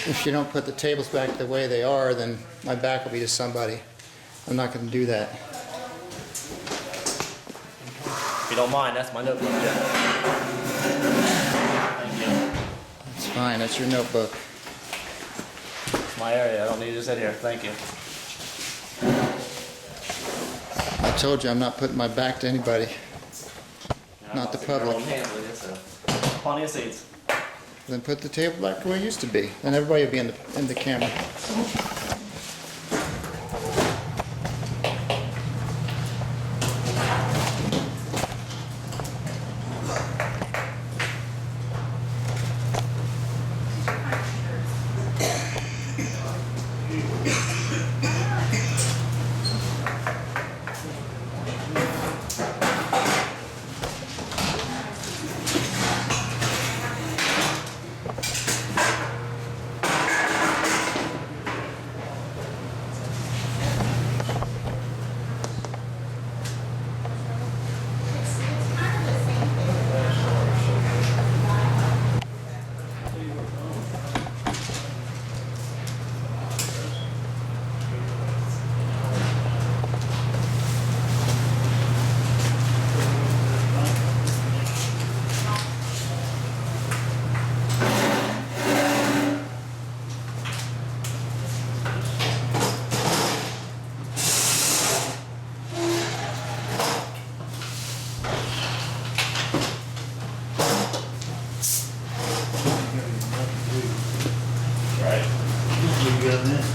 if you don't put the tables back the way they are, then my back will be to somebody. I'm not going to do that. If you don't mind, that's my notebook, Jeff. Thank you. That's fine. That's your notebook. It's my area. I don't need to sit here. Thank you. I told you I'm not putting my back to anybody. Not the public. Plenty of seats. Then put the table back the way it used to be. Then everybody will be in the camera.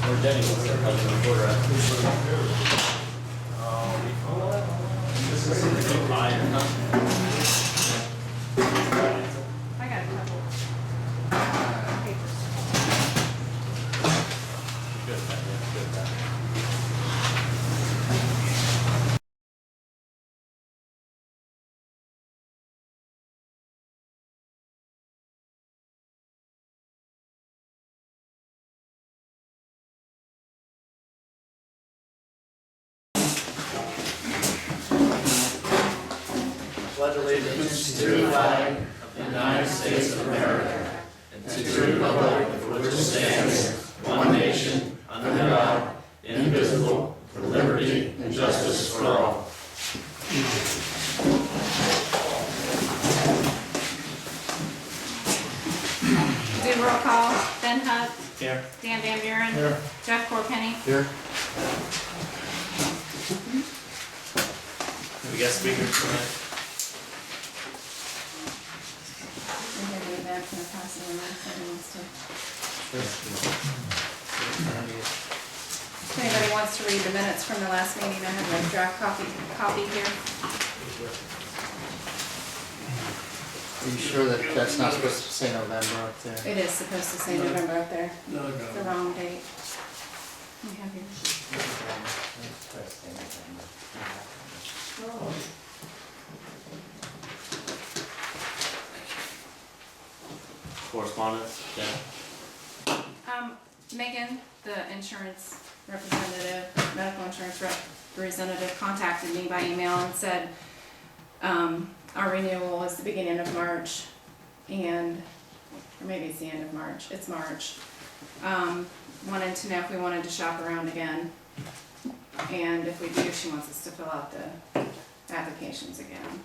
Or Denny was there, probably in the quarter after. This is a good buyer, huh? I got a couple papers. Good, man, good, man. Pledge allegiance to the flag of the United States of America and to the republic for which it stands, one nation, under God, indivisible, with liberty and justice for all. Do roll call. Ben Hutt. Here. Dan Van Buren. Here. Jeff Chorpenning. Here. We got speakers tonight. I'm going to go back to the pass it around if anybody wants to. If anybody wants to read the minutes from the last meeting, I have a draft copy here. Are you sure that that's not supposed to say November up there? It is supposed to say November up there. It's the wrong date. We have here. Correspondence, yeah. Megan, the insurance representative, medical insurance representative, contacted me by email and said, our renewal is the beginning of March, and, or maybe it's the end of March, it's March. Wanted to know if we wanted to shop around again, and if we do, she wants us to fill out the applications again.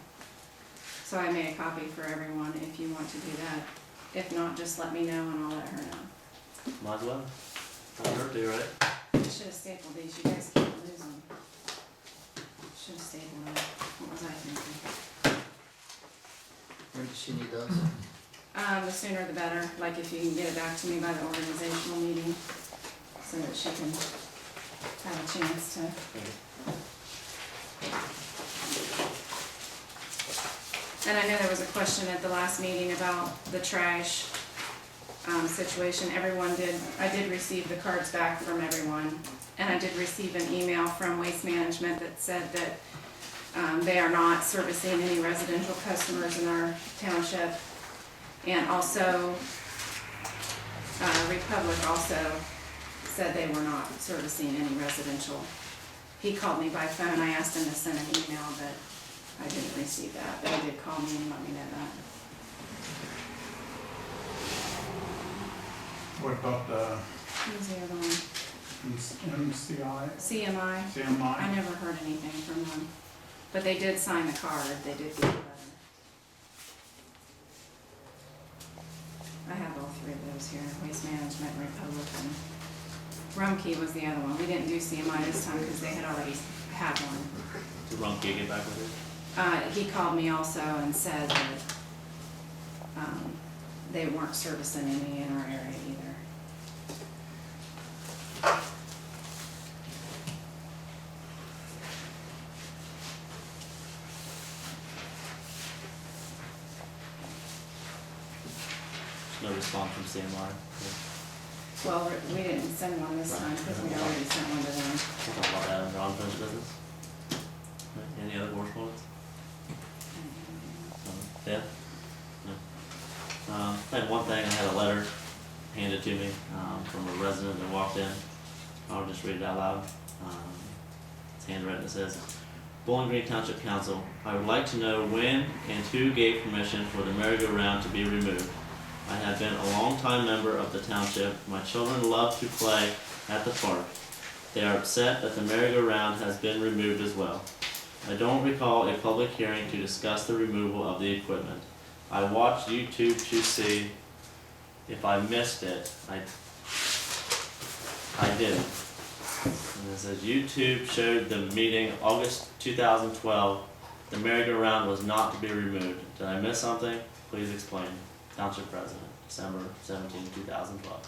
So I made a copy for everyone if you want to do that. If not, just let me know and I'll let her know. Might as well. Won't hurt to, right? I should have stapled these, you guys can't lose them. Should have stapled them. What was I thinking? When does she need those? The sooner the better, like if you can get it back to me by the organizational meeting, so that she can have a chance to. And I know there was a question at the last meeting about the trash situation. I did receive the cards back from everyone, and I did receive an email from Waste Management that said that they are not servicing any residential customers in our township. And also, Republic also said they were not servicing any residential. He called me by phone. I asked him to send an email, but I didn't receive that. But he did call me and let me know that. What about the Who's the other one? MCI, CMI? I CMI? never heard anything from them, but they did sign the card, they did get the letter. I have all three of those here, Waste Management, Republican. Rumkey was the other one, we didn't do CMI this time because they had already had one. Did Ronky get back with it? He called me also and said that, they weren't servicing any in our area either. No response from CMR. Well, we didn't send one this time because we already sent one to them. We'll talk about that under unfinished business. Right, any other correspondence? Yeah? No. I had one thing, I had a letter handed to me, from a resident that walked in. I'll just read it out loud. It's handwritten, it says, Bowling Green Township Council, I would like to know when and who gave permission for the merry-go-round to be removed. I have been a long-time member of the township. My children love to play at the park. They are upset that the merry-go-round has been removed as well. I don't recall a public hearing to discuss the removal of the equipment. I watched YouTube to see if I missed it. I didn't. And it says YouTube showed the meeting August 2012. The merry-go-round was not to be removed. Did I miss something? Please explain. Township President, December 17, 2012.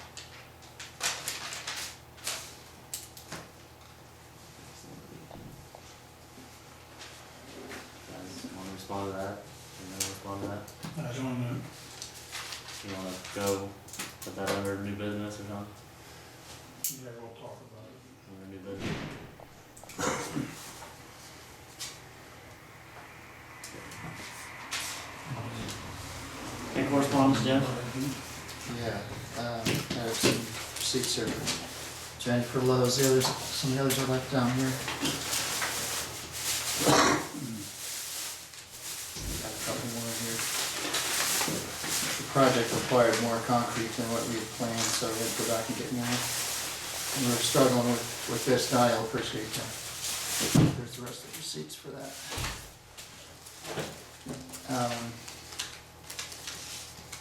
Guys want to respond to that? You want to respond to that? I don't know. You want to go put that under new business or something? Yeah, we'll talk about it. Under new business? Any correspondence, Jeff? Yeah, I have some receipts here. Jennifer Lowe's, the others, some of the others are left down here. Got a couple more in here. The project required more concrete than what we had planned, so we had to go back and get more. And we're struggling with this, Donnie, I'll appreciate that. There's the rest of the receipts for that.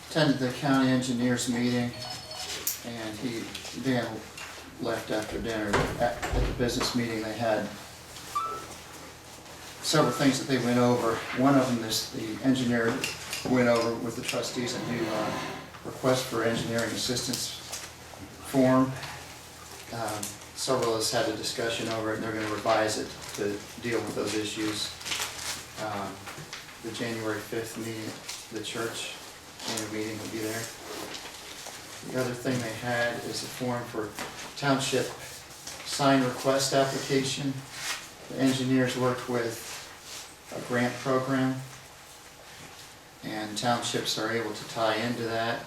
Attended the county engineers meeting, and Dan left after dinner. At the business meeting, they had several things that they went over. One of them is the engineer went over with the trustees a new request for engineering assistance form. Several of us had a discussion over it, and they're going to revise it to deal with those issues. The January 5th meeting at the church, annual meeting will be there. The other thing they had is a form for township sign request application. The engineers worked with a grant program, and townships are able to tie into that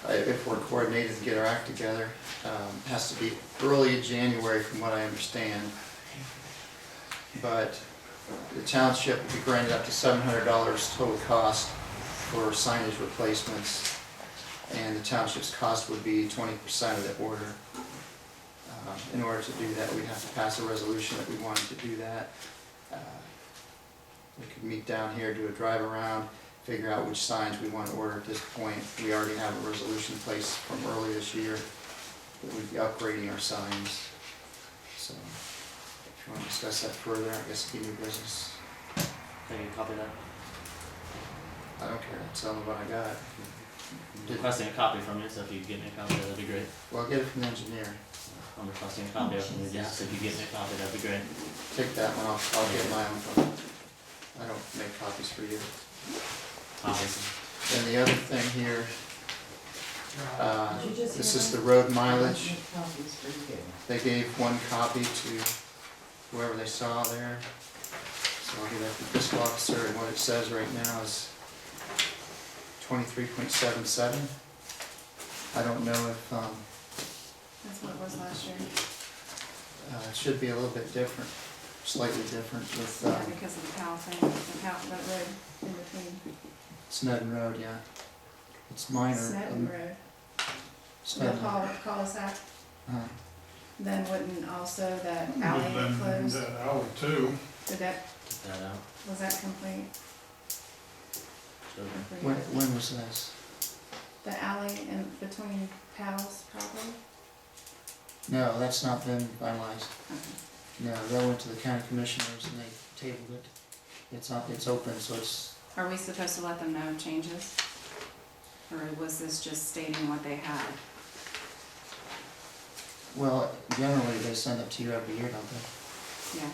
if we're coordinated and get our act together. It has to be early January from what I understand. But the township will be granted up to $700 total cost for signage replacements, and the township's cost would be 20% of the order. In order to do that, we'd have to pass a resolution that we wanted to do that. We could meet down here, do a drive around, figure out which signs we want to order at this point. We already have a resolution in place from early this year that we'd be upgrading our signs. So if you want to discuss that further, I guess it'd be new business. Can you copy that? I don't care, tell them what I got. I'm requesting a copy from you, so if you could get me a copy, that'd be great. Well, I'll get it from the engineer. I'm requesting a copy from you, Jeff, so if you get me a copy, that'd be great. Take that one, I'll get my own from. I don't make copies for you. Copies. And the other thing here, this is the road mileage. They gave one copy to whoever they saw there. So I'll give that to the fiscal officer, and what it says right now is 23.77. I don't know if, That's what it was last year. it should be a little bit different, slightly different with, Yeah, because of the PAL thing, that road in between. Snedden Road, yeah. It's minor. Snedden Road. spend. cul-de-sac, Then then wouldn't also that But alley then close? that alley too. Did that, Get that out. was that complete? Sure. when was this? The alley in between Pals, probably? No, that's not been finalized. Okay. No, that went to the county commissioners and they tabled it. It's open, so it's, Are we supposed to let them know changes? Or was this just stating what they had? well, generally they send it to you every year, don't they? Yeah.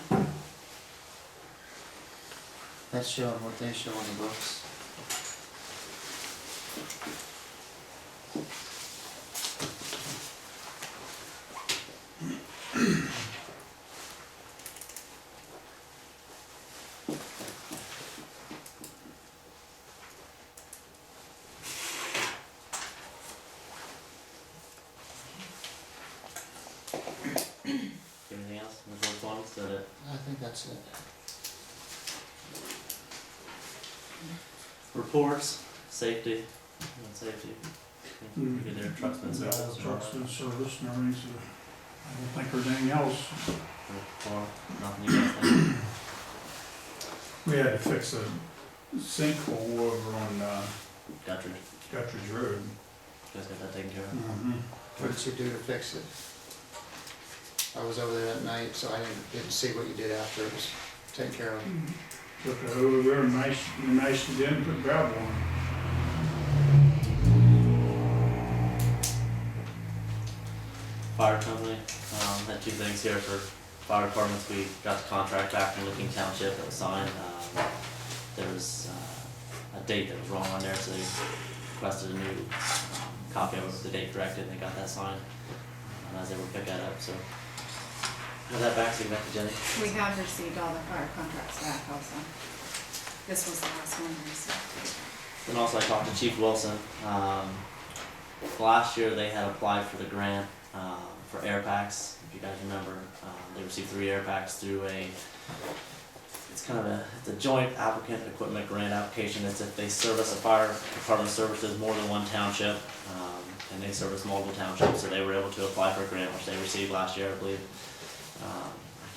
That's showing what they show on the books. Anything else in the correspondence? Is that it? I think that's it. Reports, safety, and safety. Mm. Get their trucks been Yeah, serviced. trucks been serviced and everything, so I don't think there's anything else. Or nothing you guys think? We had to fix a sinkhole over on Guttridge. Guttridge Road. You guys got that taken care of? Mm-hmm. What did you do to fix it? I was over there at night, so I didn't see what you did after it was taken care of. Took it over there and nice it in, put gravel on it. Fire company, had two things here for fire departments. We got the contract back from Licking Township that was signed. There was a date that was wrong on there, so they requested a new copy of the date corrected, and they got that signed. And I was able to pick that up, so have that back, so you back to Jenny. We have received all the fire contracts back also. This was the last one we received. Then also I talked to Chief Wilson. Last year they had applied for the grant for air packs. If you guys remember, they received 3 air packs through it's a joint applicant equipment grant application. It's if they service a fire department services more than one township, and they service multiple townships, so they were able to apply for a grant, which they received last year, I believe. I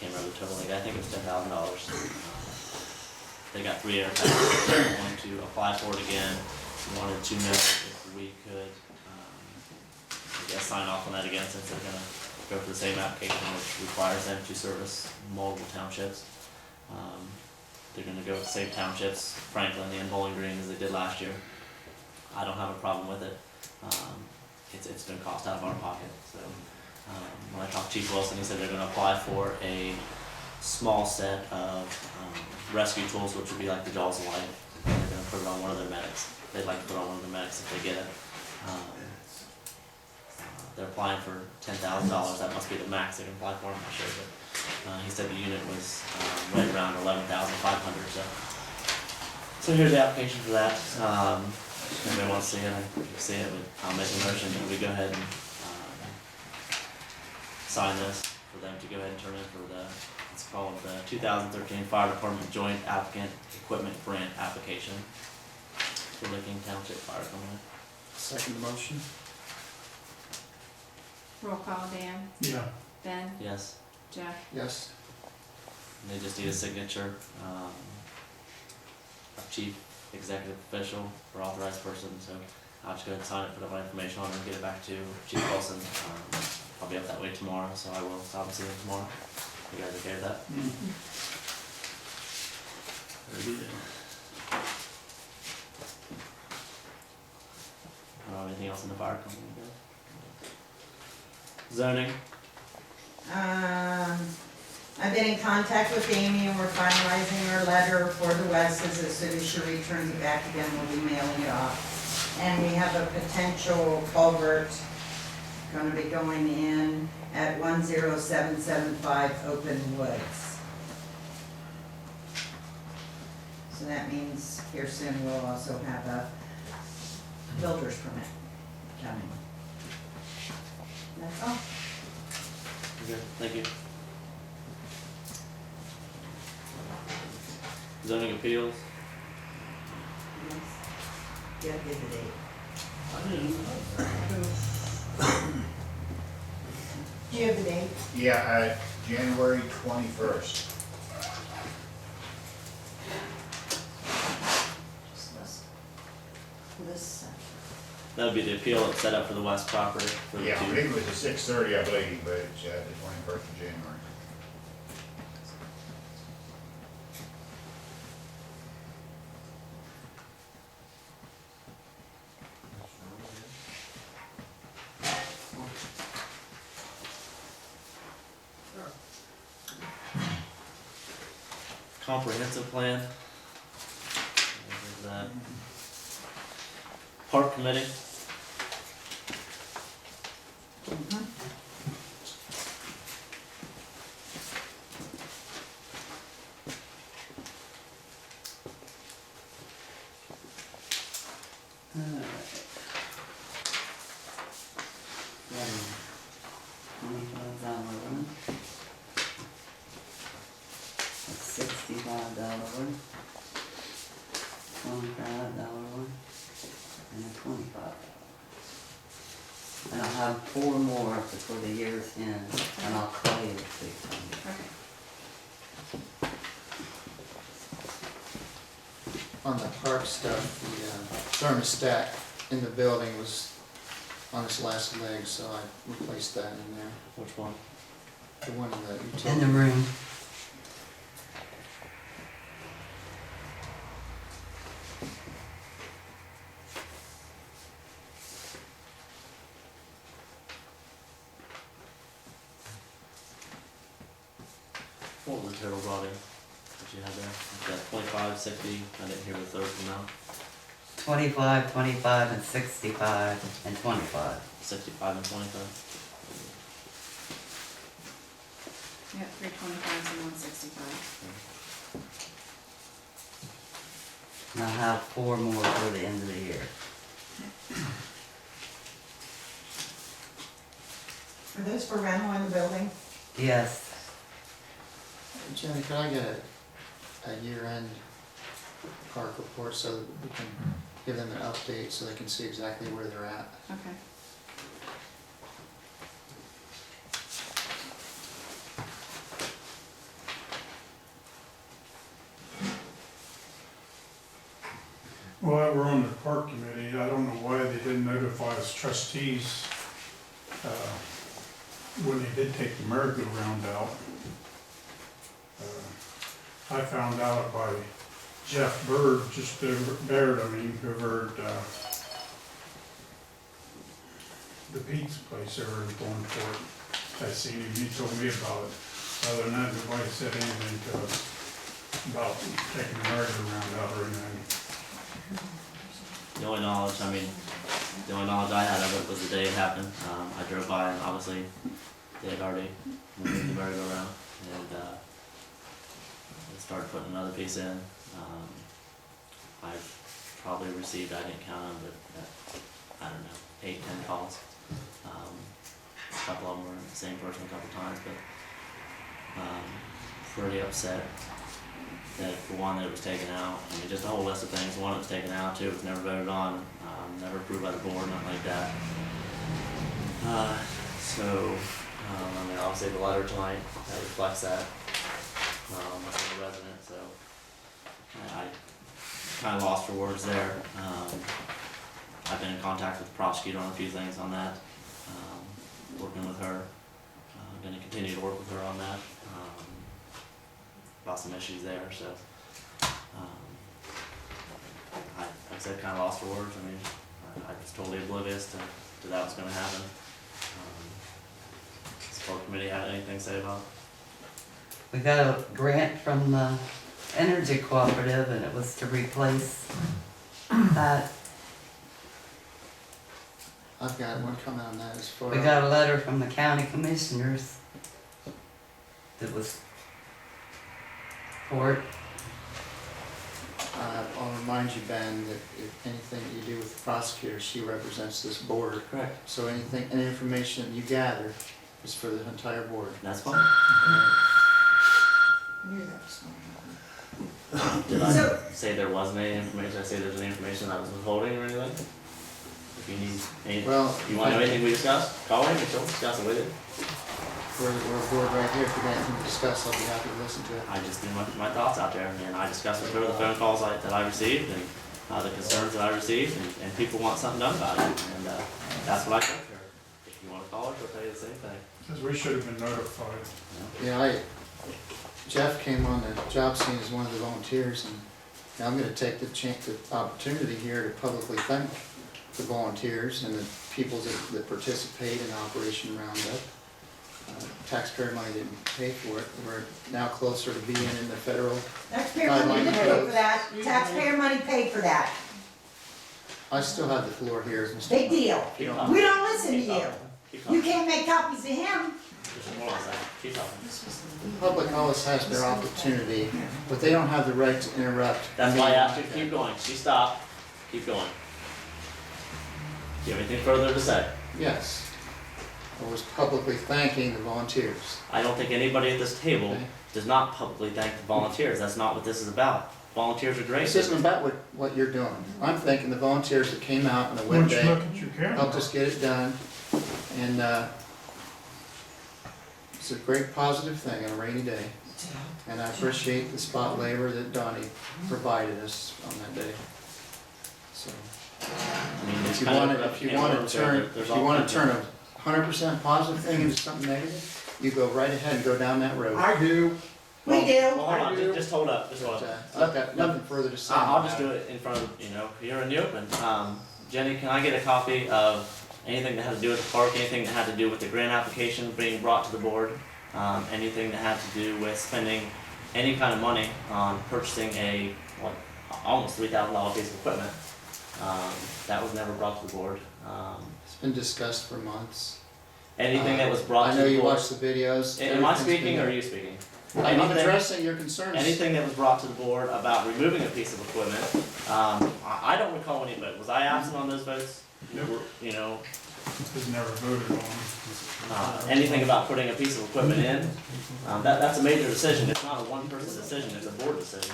can't remember the total, I think it was $10,000. They got 3 air packs. They're going to apply for it again. We wanted to know if we could, sign off on that again, since they're gonna go for the same application, which requires them to service multiple townships. They're gonna go with the same townships, Franklin and Bowling Green, as they did last year. I don't have a problem with it. It's been cost out of our pocket, so. When I talked to Chief Wilson, he said they're gonna apply for a small set of rescue tools, which would be like the Jaws of Life. And they're gonna put it on one of their medics. They'd like to put it on one of their medics if they get it. They're applying for $10,000. That must be the max they can apply for, I'm not sure, but he said the unit was right around $11,500. So here's the application for that. If anybody wants to see it, I can see it, but I'll make a motion that we go ahead and sign this for them to go ahead and turn in for it's called the 2013 Fire Department Joint Applicant Equipment Grant Application for Licking Township Fire Company. Second motion? Roll call, Dan, Yeah. Ben, Yes, Jeff. Yes. and they just need a signature of chief executive official or authorized person, so I'll just go ahead and sign it, put up my information on it, and get it back to Chief Wilson. I'll be up that way tomorrow, so I will stop and see him tomorrow. You guys okay with that? Very good. Anything else in the fire company? Zoning? I've been in contact with Amy and we're finalizing our letter for the Wesses. As soon as she returns it back again, we'll be mailing it off. And we have a potential culvert gonna be going in at 10775 Open Woods. So that means here soon we'll also have a builder's permit coming. That's all. Okay, thank you. Zoning appeals? Yes. Yeah, give the date. I didn't know. Do you have the date? Yeah, January 21st. This, That would be the appeal that's set up for the west property for the Yeah, I two. believe it was at 6:30, I believe, but it's the 21st of January. Comprehensive plan. What is that? Park committee. $25 that's $65 one, $25 one, and a $25. And I'll have 4 more before the year's end, and I'll call you to see. Okay. On the park stuff, the thermostat in the building was on its last leg, so I replaced that in there. Which one? The one in the In utility. the room. What was the total brought in that you had there? You got 25, 60, I didn't hear the third amount. 25, 25, and 65, and 25. 65 and 25. Yeah, 325s and 165. And I'll have 4 more for the end of the year. are those for rental in the building? Yes, Jenny, can I get a year-end park report so that we can give them an update so they can see exactly where they're at? Okay. Well, we're on the park committee, I don't know why they didn't notify us trustees, when they did take the merry-go-round out. I found out by Jeff Bird, just over, Baird, I mean, over at, the pizza place over in Thornport. I seen him, he told me about it. Other than that, nobody said anything to us about taking the merry-go-round out or anything. The only knowledge I had of it was the day it happened. I drove by and obviously they had already moved the merry-go-round and they started putting another piece in. I've probably received, I didn't count them, but I don't know, 8, 10 calls. A couple of them were the same person a couple times, but pretty upset that for one that it was taken out. I mean, just a whole list of things. One, it was taken out. 2, it was never voted on, never approved by the board, nothing like that. I mean, obviously the letter tonight that reflects that. I'm a resident, so I kind of lost for words there. I've been in contact with the prosecutor on a few things on that, working with her. I'm going to continue to work with her on that. About some issues there, so like I said, kind of lost for words. I mean, I was totally oblivious to that was going to happen. Does the park committee have anything to say about it? we got a grant from the Energy Cooperative, and it was to replace that. I've got one coming on that as far. We got a letter from the county commissioners that was for it. I'll remind you, Ben, that if anything you do with the prosecutor, she represents this board. Correct. So anything, any information you gather is for the entire board. That's fine. I knew that was going to happen. Did I So- say there wasn't any information? Did I say there's any information I was withholding or anything? If you need any, Well, you want to know anything we discussed, call me, we'll discuss it with you. we're aboard right here. If you got anything to discuss, I'll be happy to listen to it. I just threw my thoughts out there, and I discussed with her the phone calls that I received, and the concerns that I received, and people want something done about it, and that's what I told her. If you wanna call her, she'll tell you the same thing. Because we should have been notified. Yeah, Jeff came on the job scene as one of the volunteers, and now I'm gonna take the opportunity here to publicly thank the volunteers and the people that participate in Operation Roundup. Taxpayer money didn't pay for it. We're now closer to being in the federal. Taxpayer money didn't pay for that, taxpayer money paid for that, I still have the floor here. Mr. big deal. Keep We talking. don't listen to Keep you. talking. Keep You talking. can't make copies of him. Just hold on a second. Keep talking. The public always has their opportunity, but they don't have the right to interrupt. That's why I me asked you like to keep that. going. She stopped. Keep going. Do you have anything further to say? Yes. I was publicly thanking the volunteers. I don't think anybody at this table Okay. does not publicly thank the volunteers. That's not what this is about. Volunteers are great. This isn't about what you're doing. I'm thanking the volunteers that came out on a wet Once you day, look at your camera. helped us get it done, and it's a great positive thing on a rainy day. And I appreciate the spot labor that Donnie provided us on that day. So, I mean, it's if you kind want of to, if you want to turn, there's if all you want kinds to of- turn a 100% positive thing into something negative, you go right ahead and go down that road. I do. We do. Well, hold on, just hold up, just hold But, up. I've got nothing further to say. I'll on just that. do it in front of, here in the open. Jenny, can I get a copy of anything that had to do with the park, anything that had to do with the grant application being brought to the board? Anything that had to do with spending any kind of money on purchasing almost $3,000 piece of equipment? That was never brought to the board. It's been discussed for months. Anything that was brought I to know the you board. watched the videos. Am I Everything's speaking been- or are you speaking? I'm Anything- addressing your concerns. Anything that was brought to the board about removing a piece of equipment, I don't recall any vote. Was I absent on those votes? Nope. You know, Has never voted on. anything about putting a piece of equipment in, that's a major decision. It's not a one-person decision, it's a board decision.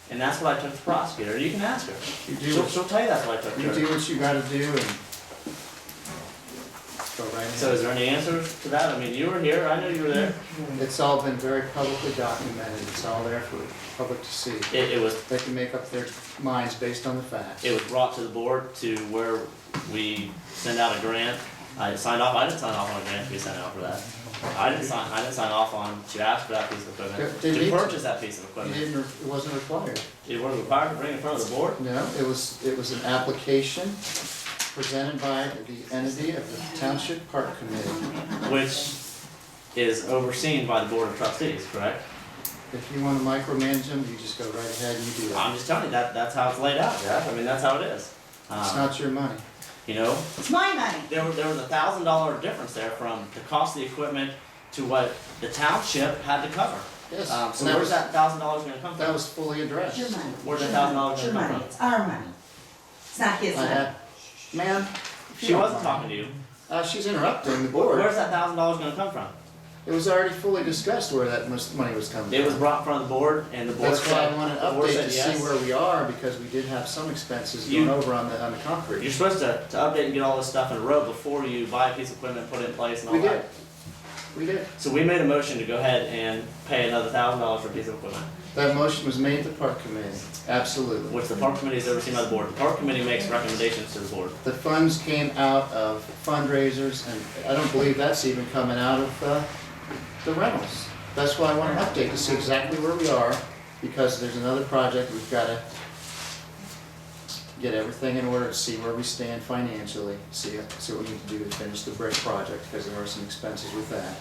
And that's what I took to the prosecutor. You can ask her. You do, She'll tell you that's what I took to you her. do what you gotta do and go right ahead. So is there any answers to that? I mean, you were here, I know you were there. It's all been very publicly documented. It's all there for the public to see. It was They can make up their minds based on the facts. It was brought to the board to where we send out a grant. I didn't sign off on a grant to be sent out for that. I didn't sign off on, to ask for that piece of equipment, Didn't need to to. purchase that piece of You equipment. didn't, it wasn't required. It wasn't required to bring it in front of the board. No, it was an application presented by the entity of the Township Park Committee. Which is overseen by the board of trustees, correct? If you wanna micromanage them, you just go right ahead and you do that. I'm just telling you, that's how it's laid out, Jeff. I mean, that's how it is. It's not your money. You know, It's my money. there was $1,000 difference there from the cost of the equipment to what the township had to cover. Yes, So and that where's was, that $1,000 gonna come that from? was fully addressed. It's your money. Where's the It's your $1,000 money. It's your gonna come money. from? It's our money. It's not his I money. had, ma'am. if you She don't wasn't mind. talking to you. She's interrupting the board. Where's that $1,000 gonna come from? It was already fully discussed where that money was coming from. It was brought in front of the board, and the board That's why I said, want an the board update said to yes. see where we are, because we did have some expenses You- going over on the concrete. You're supposed to update and get all this stuff in a row before you buy a piece of equipment, put it in place and all We that. did. We did. So we made a motion to go ahead and pay another $1,000 for a piece of equipment, That motion was made to the park committee, absolutely. which the park committee is overseen by the board. The park committee makes recommendations to the board. The funds came out of fundraisers, and I don't believe that's even coming out of the rentals. That's why I want an update to see exactly where we are, because there's another project, we've gotta get everything in order to see where we stand financially, see what we need to do to finish the brick project, because there are some expenses with that.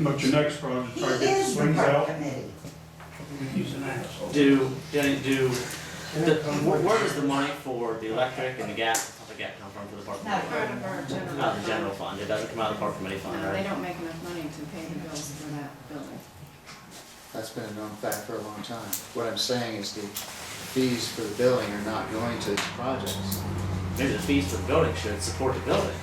But your next project, He try to get the is the swings park out. committee. Where does the money for the electric and the gas and stuff like that come from for the park Not committee? Part of our general. Out of the general fund, it doesn't come out of the park committee fund, No, they right? don't make enough money to pay the bills for that building. That's been a known fact for a long time. What I'm saying is the fees for the building are not going to these projects. Maybe the fees for the building should support the building.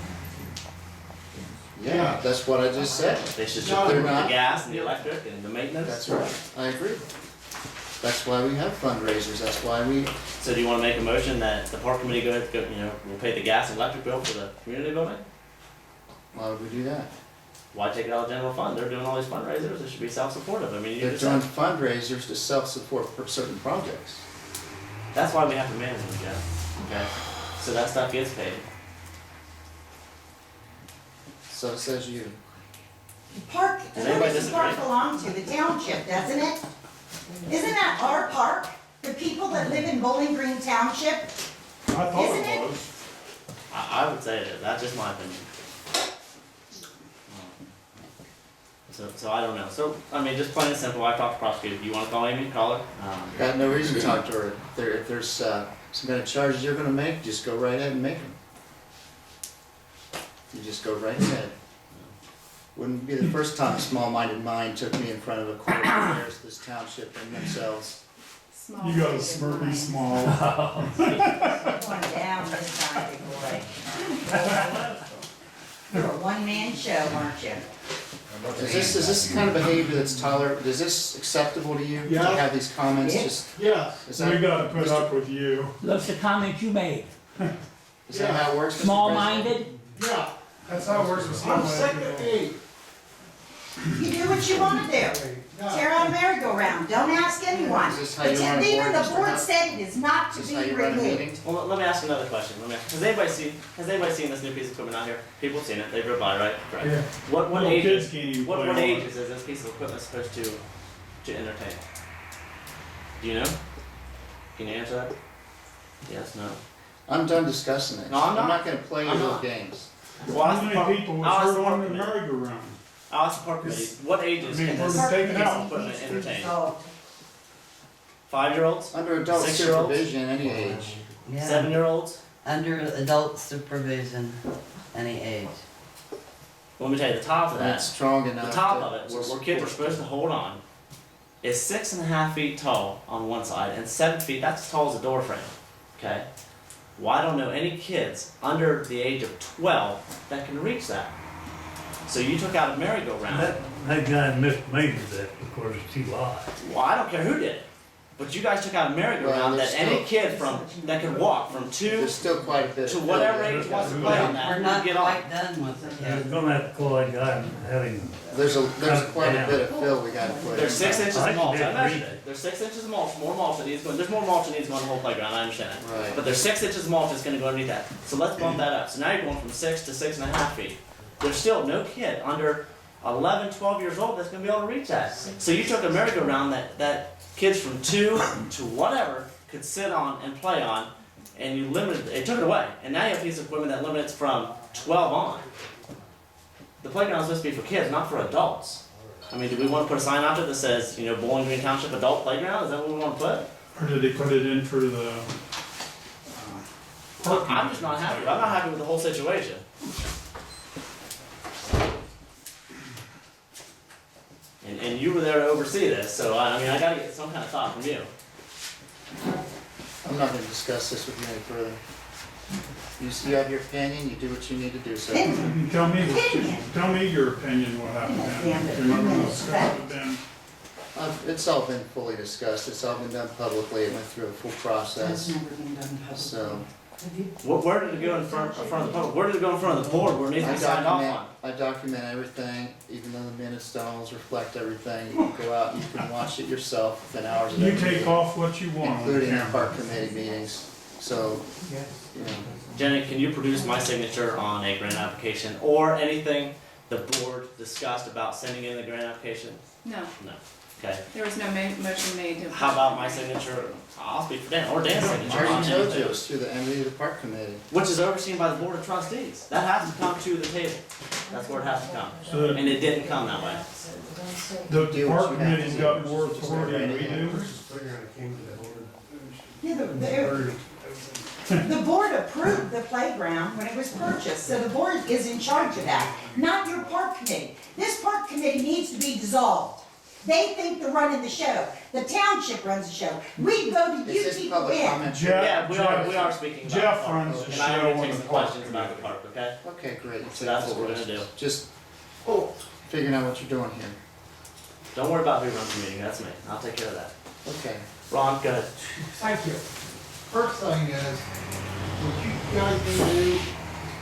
Yeah, that's what I just said. They should No, support they're the not. gas and the electric and the maintenance. That's right, I agree. That's why we have fundraisers, that's why we, So do you wanna make a motion that the park committee will pay the gas and electric bill for the community building? why would we do that? why take it out of general fund? They're doing all these fundraisers, it should be self-supportive, I mean, you They're just doing said, fundraisers to self-support for certain projects. that's why we have to manage them, Jeff, okay? So that stuff gets paid. So says you. The park, Does who anybody does the park disagree? belong to? The township, doesn't it? Isn't that our park? The people that live in Bowling Green Township? I thought Isn't it it? was. I would say it is, that's just my opinion. So I don't know, so, I mean, just plain and simple, I talked to prosecutor, you wanna call Amy, call her? Got no reason to talk to her. If there's some kind of charges you're gonna make, just go right ahead and make them. You just go right ahead. Wouldn't be the first time a small-minded mind took me in front of a court and there's this township and themselves. Small. You got a Smurfy small. Going down this time, big boy. You're a one-man show, aren't you? Is this the kind of behavior that's tolerable, is this acceptable to you? To Yeah. have these comments, Yeah. just, Yeah, is we that, gotta put up with you. That's the comment you made. is that how it works, Mr. President? Small-minded, Yeah, that's how it works with I'm sick of eight. You do what you wanna do. Tear out a merry-go-round, don't ask anyone. Is this how But you run a even board, the Mr. board Hunt? said it is not to Is be this how you run a removed. meeting? Well, let me ask another question, has anybody seen this new piece of equipment out here? People have seen it, they've driven by, right? Correct. Yeah. What Little ages, kids can't even what play on it. ages is this piece of equipment supposed to entertain? Do you know? Can you answer that? Yes, no? I'm done discussing it. No, I'm not. gonna play your I'm little not. games. Well, I'll ask How the many park- people I'll ask was the hurt park on the committee. merry-go-round? I'll ask the park committee, what ages I mean, can we're this gonna take it piece of out. equipment Needs to be entertain? dissolved. 5-year-olds? Under adult 6-year-olds? supervision, any age. yeah, 7-year-olds? under adult supervision, any age. Let me tell you, the top of And that, it's strong the enough. top to- of it, where kids are supposed to hold on, is 6.5 feet tall on one side and 7 feet, that's as tall as a door frame, okay? Well, I don't know any kids under the age of 12 that can reach that. So you took out a merry-go-round. That guy mismade that because it's too high. Well, I don't care who did it, but you guys took out a merry-go-round Well, that there's any still- kid that can walk from 2 There's still quite a bit. to of whatever fill age there. wants to play on that, We're and not get on. quite done with it You're yet. gonna have to call that guy and have him. There's quite a down. bit of fill we gotta put in. There's 6 inches I of mulch, I didn't measured read it. There's 6 inches of mulch, more mulch that needs going, there's more mulch that needs going on the whole playground, I understand that. Right. But there's 6 inches of mulch that's gonna go underneath that. So let's bump that up. So now you're going from 6 to 6.5 feet. There's still no kid under 11, 12 years old that's gonna be able to reach that. So you took a merry-go-round that kids from 2 to whatever could sit on and play on, and you limited, it took it away. And now you have a piece of equipment that limits from 12 on. The playground's supposed to be for kids, not for adults. I mean, do we wanna put a sign out there that says, Bowling Green Township Adult Playground? Is that what we wanna put? Or did they put it in for the? I'm just not happy. I'm not happy with the whole situation. And you were there to oversee this, so I mean, I gotta get some kind of thought from you. I'm not gonna discuss this with you any further. You have your opinion, you do what you need to do, sir. Opinion. Tell me your opinion, what happened then. If you're not gonna discuss it then. It's all been fully discussed, it's all been done publicly, it went through a full process, never been done publicly. so. Where did it go in front of the public? Where did it go in front of the board where it needs to be signed off on? I document everything, even though the minutes don't always reflect everything. You can go out and you can watch it yourself within hours of You every take meeting, off what you want on including the camera. park committee meetings, so, you know. Jenny, can you produce my signature on a grant application or anything the board discussed about sending in the grant application? No, No. Okay. there was no motion made to. How about my signature? I'll speak for Dan, or Dan's I signature on already told you, anything, it was through the MD of the park committee. which is overseen by the board of trustees. That has to come to the table. That's where it has to come. So And it didn't come that way. the Do what park you have to committee's do. got more authority than we do. Yeah, the board approved the playground when it was purchased, so the board is in charge of that, not your park committee. This park committee needs to be dissolved. They think they're running the show. The township runs the show. We voted you Is this people public in. comment? Yeah, we are Jeff speaking about Jeff the park. runs the And I'm show gonna on take the some park questions about the park, okay? Okay, great. So that's what we're gonna do. Just figuring out what you're doing here. Don't worry about who runs the meeting, that's me. I'll take care of that. Okay. Ron, go ahead. Thank you. First thing is, what you guys can do,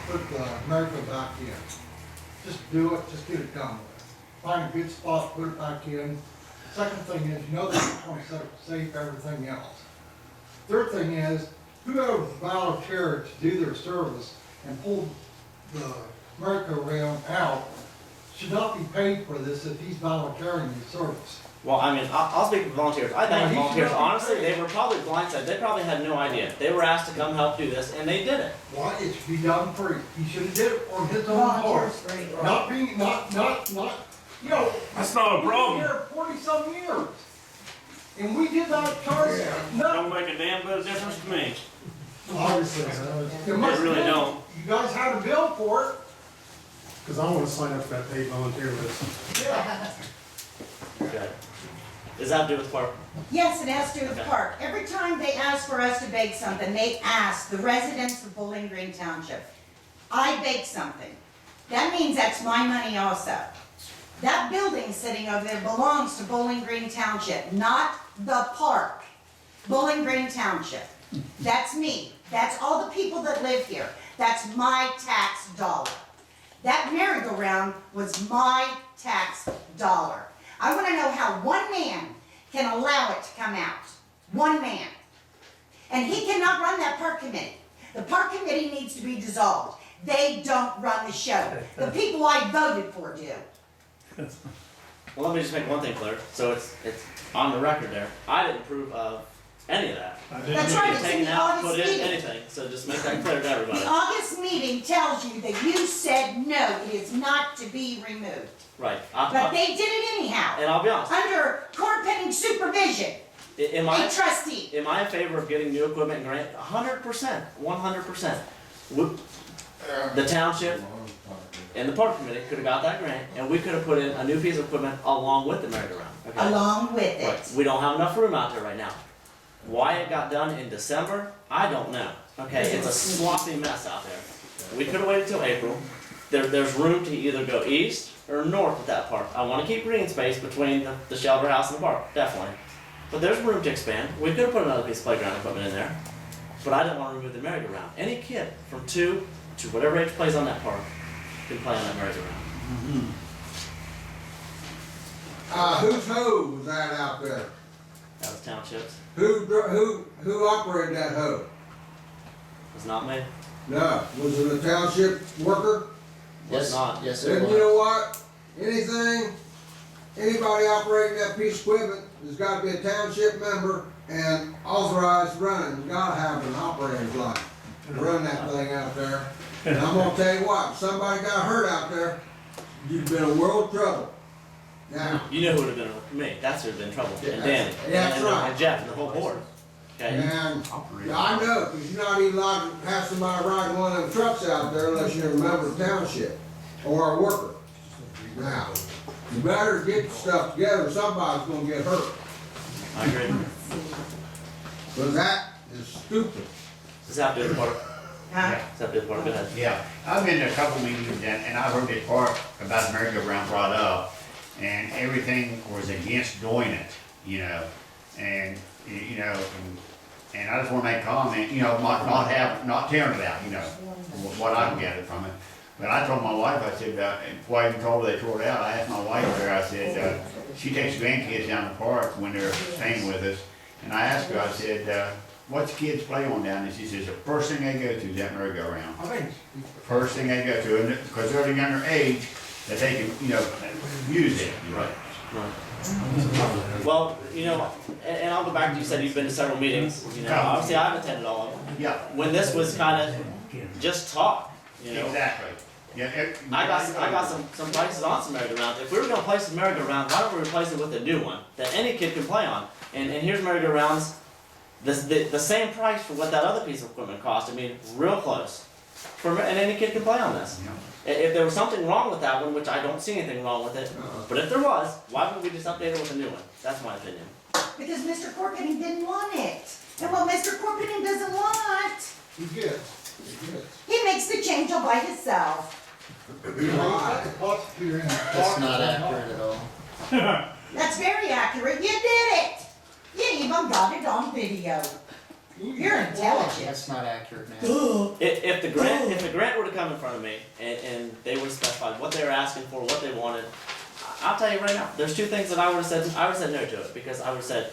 put the America back in. just do it, just get it done with. Find a good spot, put it back in. Second thing is, you know that you're gonna set up safe, everything else. Third thing is, whoever volunteered to do their service and pulled the merry-go-round out should not be paid for this if he's volunteering his service. Well, I mean, I'll speak for volunteers. I thank No, he volunteers. should not be Honestly, paid. they were probably blindsided. They probably had no idea. They were asked to come help do this, and they did it. Why, it should be done free. He should have did it on his own part. Volunteers free. Not being, not, you know. That's not a we've been problem. here 40-some years. And we did not charge nothing. Don't make a damn bit of difference to me. Obviously. It must really have been. don't. You guys had a bill for it. Because I want to sign up for that paid volunteer list. Yeah. Okay. Does that have to do with park? Yes, it has to do with the Okay. park. Every time they ask for us to bake something, they ask the residents of Bowling Green Township. I bake something. That means that's my money also. That building sitting over there belongs to Bowling Green Township, not the park. Bowling Green Township. That's me. That's all the people that live here. That's my tax dollar. That merry-go-round was my tax dollar. I want to know how one man can allow it to come out. One man. And he cannot run that park committee. The park committee needs to be dissolved. They don't run the show. The people I voted for do. Well, let me just make one thing clear. So it's on the record there. I didn't approve of any of that. I That's didn't, right, it's in Taken the out, August put in, meeting. anything. So just make that clear to everybody. The August meeting tells you that you said no, it is not to be removed. Right. But they did it anyhow, And I'll be honest. under Chorpenning supervision, Am a I trustee. am I in favor of getting new equipment and grant? 100%. 100%. The township and the park committee could have got that grant, and we could have put in a new piece of equipment along with the merry-go-round. Okay? Along with Right. it. We don't have enough room out there right now. Why it got done in December, I don't know. Okay, it's a sloppy mess out there. We could have waited till April. There's room to either go east or north with that park. I want to keep green space between the shelter house and the park, definitely. But there's room to expand. We could have put another piece of playground equipment in there. But I didn't want to remove the merry-go-round. Any kid from 2 to whatever age plays on that park can play on that merry-go-round. Whose hoe was that out there? That was townships. Who operated that hoe? It's not me. No, was it a township worker? Was not. Yes, it Then was. you know what? Anybody operating that piece of equipment has got to be a township member and authorized running. You gotta have an operator's license to run that thing out there. And I'm gonna tell you what, if somebody got hurt out there, you've been in world trouble. Now, You know who would have been with me. That's who would have been in trouble. And That's- Danny. that's and, right. and Jeff and the whole board. Okay? and I know, because you're not even allowed to have somebody ride one of them trucks out there unless you're a member of the township or a worker. Now, you better get the stuff together, or somebody's gonna get hurt, I agree. because that is stupid. Does that have to do with the park? Huh? Does that have to do with the park? Go ahead. Yeah, I've been to a couple meetings and I heard this part about the merry-go-round brought up, and everything was against doing it, you know, and, you know, and I just wanna make a comment, you know, not tearing it out, you know, from what I can gather from it. But I told my wife, I said, before I even told her they tore it out, I asked my wife there, I said, she takes grandkids down the park when they're staying with us, and I asked her, I said, what's the kids play on down there? She says, the first thing they go to is that merry-go-round. I think First thing they go to, and because they're at a younger age, that they can, you know, use it. Right. Right. Well, you know, and I'll go back to you said you've been to several meetings. You know, obviously I've attended all of them. Yeah, When this was kind of just talk, you know. exactly. Yeah, I got some prices on some merry-go-rounds. If we were gonna place a merry-go-round, why don't we replace it with a new one that any kid can play on? And here's merry-go-rounds, the same price for what that other piece of equipment cost. I mean, real close. And any kid can play on this. If there was something wrong with that one, which I don't see anything wrong with it, but if there was, why wouldn't we just update it with a new one? That's my opinion. Because Mr. Chorpenning didn't want it. And what Mr. Chorpenning doesn't want, he gets. he makes the change all by himself. Right. The prosecutor in the That's park- not accurate at all. That's very accurate. You did it. You even got it on video. You're intelligent. That's not accurate, man. If the grant were to come in front of me and they would have specified what they were asking for, what they wanted, I'll tell you right now, there's two things that I would have said. I would have said no to it because I would have said,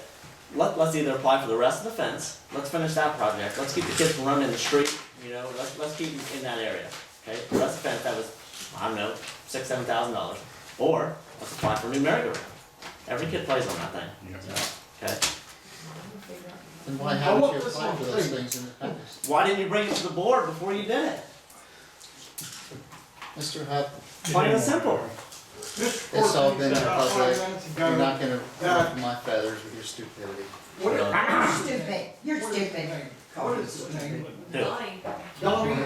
let's either apply for the rest of the fence, let's finish that project, let's keep the kids from running in the street, you know, let's keep them in that area. Okay, the rest of the fence that was, I don't know, $6,000-7,000, or let's apply for a new merry-go-round. Every kid plays on that thing. Okay. Then why haven't you applied for those things in the past? Why didn't you bring it to the board before you did it? Mr. Hub, Plain and simple. it's all been in public. You're not gonna ruffle my feathers with your stupidity. You're stupid. You're stupid. What is his name? Who? Donnie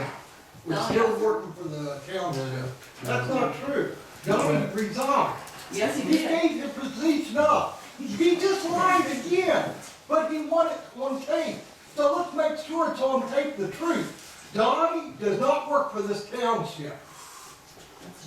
was still working for the township. That's not true. Donnie resigned. Yes, He gave the position up. He just lied again, but he won it on tape. So let's make sure it's on tape the truth. Donnie does not work for this township.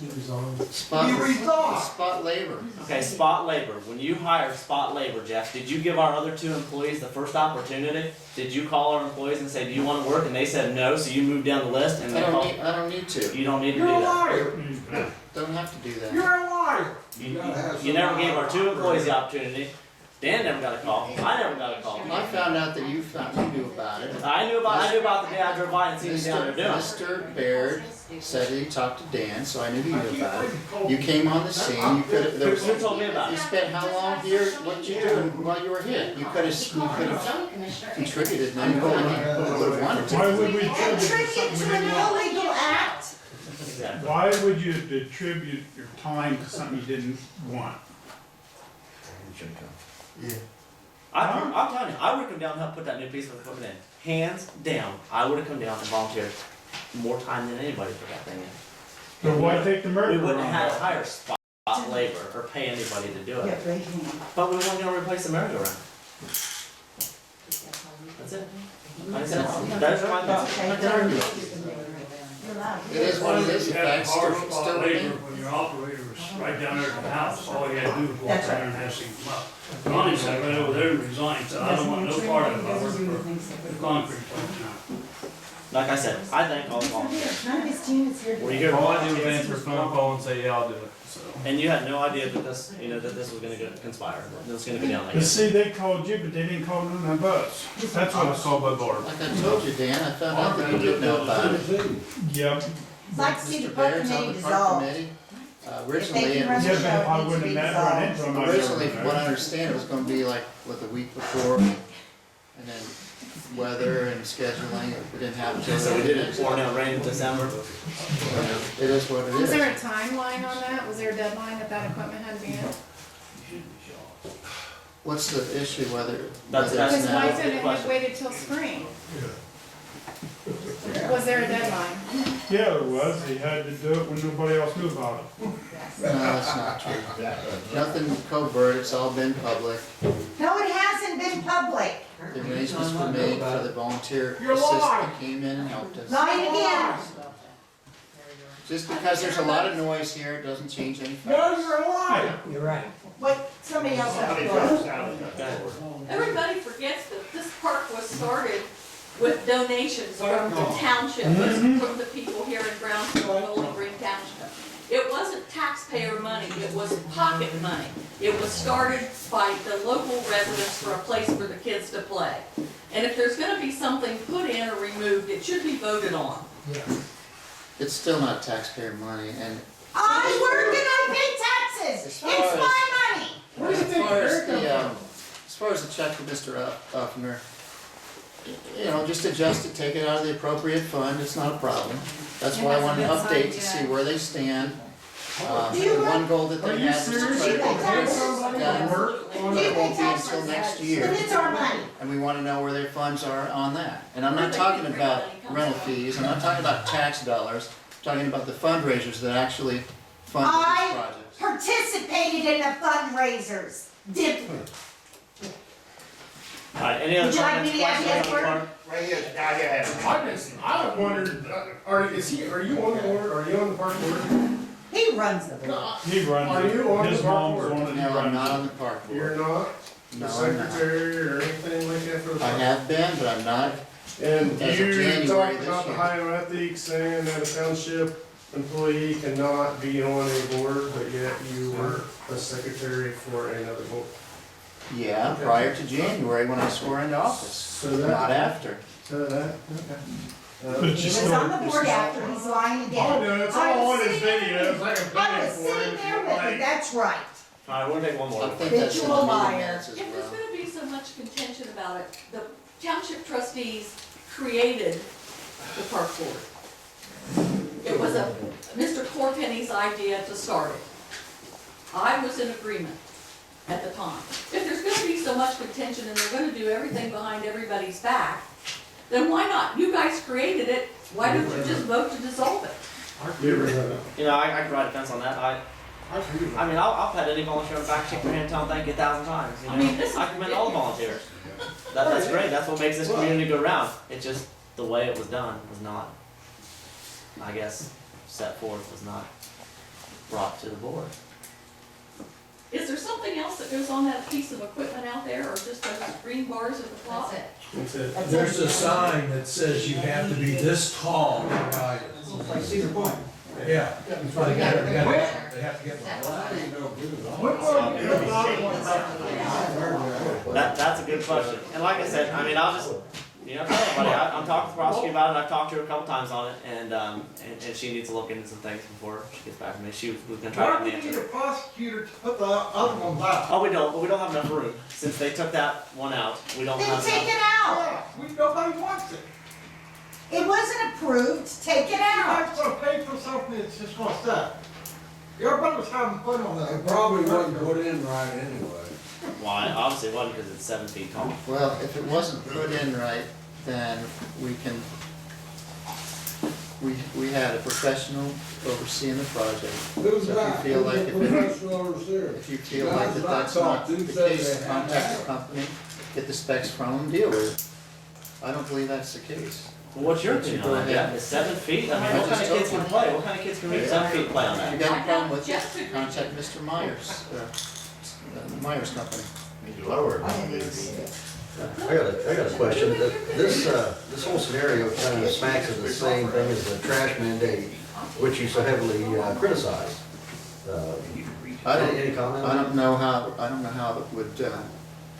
He resigned. Spot labor. Okay, spot labor. When you hired spot labor, Jeff, did you give our other 2 employees the first opportunity? Did you call our employees and say, do you want to work? And they said no, so you moved down the list and they called. I don't need to. You don't need to do You're a that. liar. Don't have to do that. You're a liar. You never gave our 2 employees the opportunity. Dan never got a call. I never got a call. I found out that you knew about it. I knew about the day I drove by and seen you down there doing it. Mr. Baird said that he talked to Dan, so I knew he knew about it. You came on the scene, you could have, there was. Who told me about You it? spent how long here, what did you do while you were here? You could have contributed in any way you would have wanted to. Why would we Contribute attribute to something we an didn't want? illegal act. Exactly. Why would you attribute your time to something you didn't want? I'm telling you, I would have come down and helped put that new piece of equipment in. Hands down, I would have come down and volunteered more time than anybody for that thing in. So why take the We merger wouldn't have had to around? hire spot labor or pay anybody to do Yeah, it. break hand. But we weren't gonna replace the merry-go-round. That's it. Like I said, those are my thoughts. I can argue. You're allowed. It is what it is, the You had facts hard still spot remain. labor when your operator was right down there at the house, all you had to do was walk That's down there and ask him to come up. Ronnie sat right over there and resigned, said, I don't want no part of it, I work for the concrete plant now. Like I said, I thank all the volunteers. None of his team is here. Were you here? All I do is answer a phone call and say, yeah, I'll do it, so. And you had no idea that this, that this was gonna conspire, that it was gonna go down like But this. see, they called you, but they didn't call none of us. That's I was what, called by Barb. Like I told you, Dan, I found out that you didn't know about it. yep. I'd like to see the Mr. park Baird's on committee the park dissolved. committee. If Originally, they it can run was, the Yeah, but show, I it needs wouldn't to be have run into dissolved. them. I originally, never from what I know. understand, it was gonna be like, the week before, and then weather and scheduling, we didn't have to. So we didn't pour down rain in December. It is what it Was there is. a timeline on that? Was there a deadline that that equipment had to be in? What's the issue, whether? That's- whether it's Because why now- couldn't it have waited till spring? Was there a deadline? Yeah, there was, he had to do it when nobody else knew about it. No, that's not true. Nothing covert, it's all been public. No, it hasn't been public. The arrangements were made for the volunteer You're assistant lying. that came in and helped us. Lying again. Just because there's a lot of noise here, it doesn't change any No, facts. you're a liar. You're right. Wait, somebody else has Somebody the floor. drops out of that. Everybody forgets that this park was started with donations from the township, from the people here in Brownsville, Bowling Green Township. It wasn't taxpayer money, it was pocket money. It was started by the local residents for a place for the kids to play. And if there's gonna be something put in or removed, it should be voted on. It's still not taxpayer money, and I work and I pay taxes. It's my money. as far as the check for Mr. Uffner, just adjust it, take it out of the appropriate fund, it's not a problem. That's why I wanted to update to see where they stand. The one goal that they had was to try to get this done. It won't be until next year. But it's our money. And we wanna know where their funds are on that. And I'm not talking about rental fees, I'm not talking about tax dollars, I'm talking about the fundraisers that actually fund these I projects. participated in the fundraisers. Did. Alright, any other Would you like comments, me to add questions the on the other park? Right here, now you have I wondered, are you on the board, are you on the park board? He runs the board. He Are you on runs it, his the park mom's board? on it, he No, I'm runs not it. on the park You're board. not? the No, I'm not. secretary or anything like that for the I park? have been, but I'm not. And As of you January talked this about the year. hierarchy, saying that a township employee cannot be on a board, but yet you were a secretary for another board. Yeah, prior to January when I swore into office, So that. not after. So that, But okay. you He was still- on the board after, he's lying again. Oh, no, it's I all was on his sitting there- videos, I can pay I him was for sitting it if there you with him, like. that's right. All right, we're gonna take one I more. think that's in the Visual meeting liar. minutes as If there's well. gonna be so much contention about it, the township trustees created the park board. It was Mr. Chorpenning's idea to start it. I was in agreement at the time. If there's gonna be so much contention and they're gonna do everything behind everybody's back, then why not? You guys created it, why don't you just vote to dissolve it? You know, I can ride a fence on that. I mean, I'll pat any volunteer on the back, shake their hand, tell them thank you 1,000 times. You know? I mean, this is I commend all the volunteers. That's great. That's what makes this community go round. It's just the way it was done was not, I guess, set forth, was not brought to the board. Is there something else that goes on that piece of equipment out there, or just those green bars at the top? That's it. That's There's it. a sign that says you have to be this tall to ride it. Like Cedar Point. Yeah. That's why they have to get one. That's a good question. And like I said, I mean, I'll just, you know, tell everybody, I'm talking to the prosecutor about it, I've talked to her a couple times on it, and she needs to look into some things before she gets back to me. She was gonna try Why to do get we the need a answer. prosecutor to put the other one back? Oh, we don't, but we don't have enough room. Since they took that one out, we don't Then have take enough. it out. Yeah, nobody wants it. It wasn't approved, take it You out. guys gonna pay for something that's just gonna sit. Everybody was having fun on that. It probably wasn't put in right anyway. Why? Obviously it wasn't because it's 7 feet tall. Well, if it wasn't put in right, then we can, we had a professional overseeing the project. Who's So that? if you feel like Who's the professional overseer? If you feel like that that's not the case, contact the company, get the specs from them, deal with it. I don't believe that's the case. Well, what's your But you opinion go on that, ahead. Jeff? Is 7 feet? I I mean, what kind just of kids don't can want- play? What kind of kids can reach 7 feet and play on If you that? got a problem with Jeff it, could contact Mr. Myers, the Myers Company. Lower. I got a question. This whole scenario kind of smacks of the same thing as the trash mandate, which you so heavily criticize. Any comment? I don't know how it would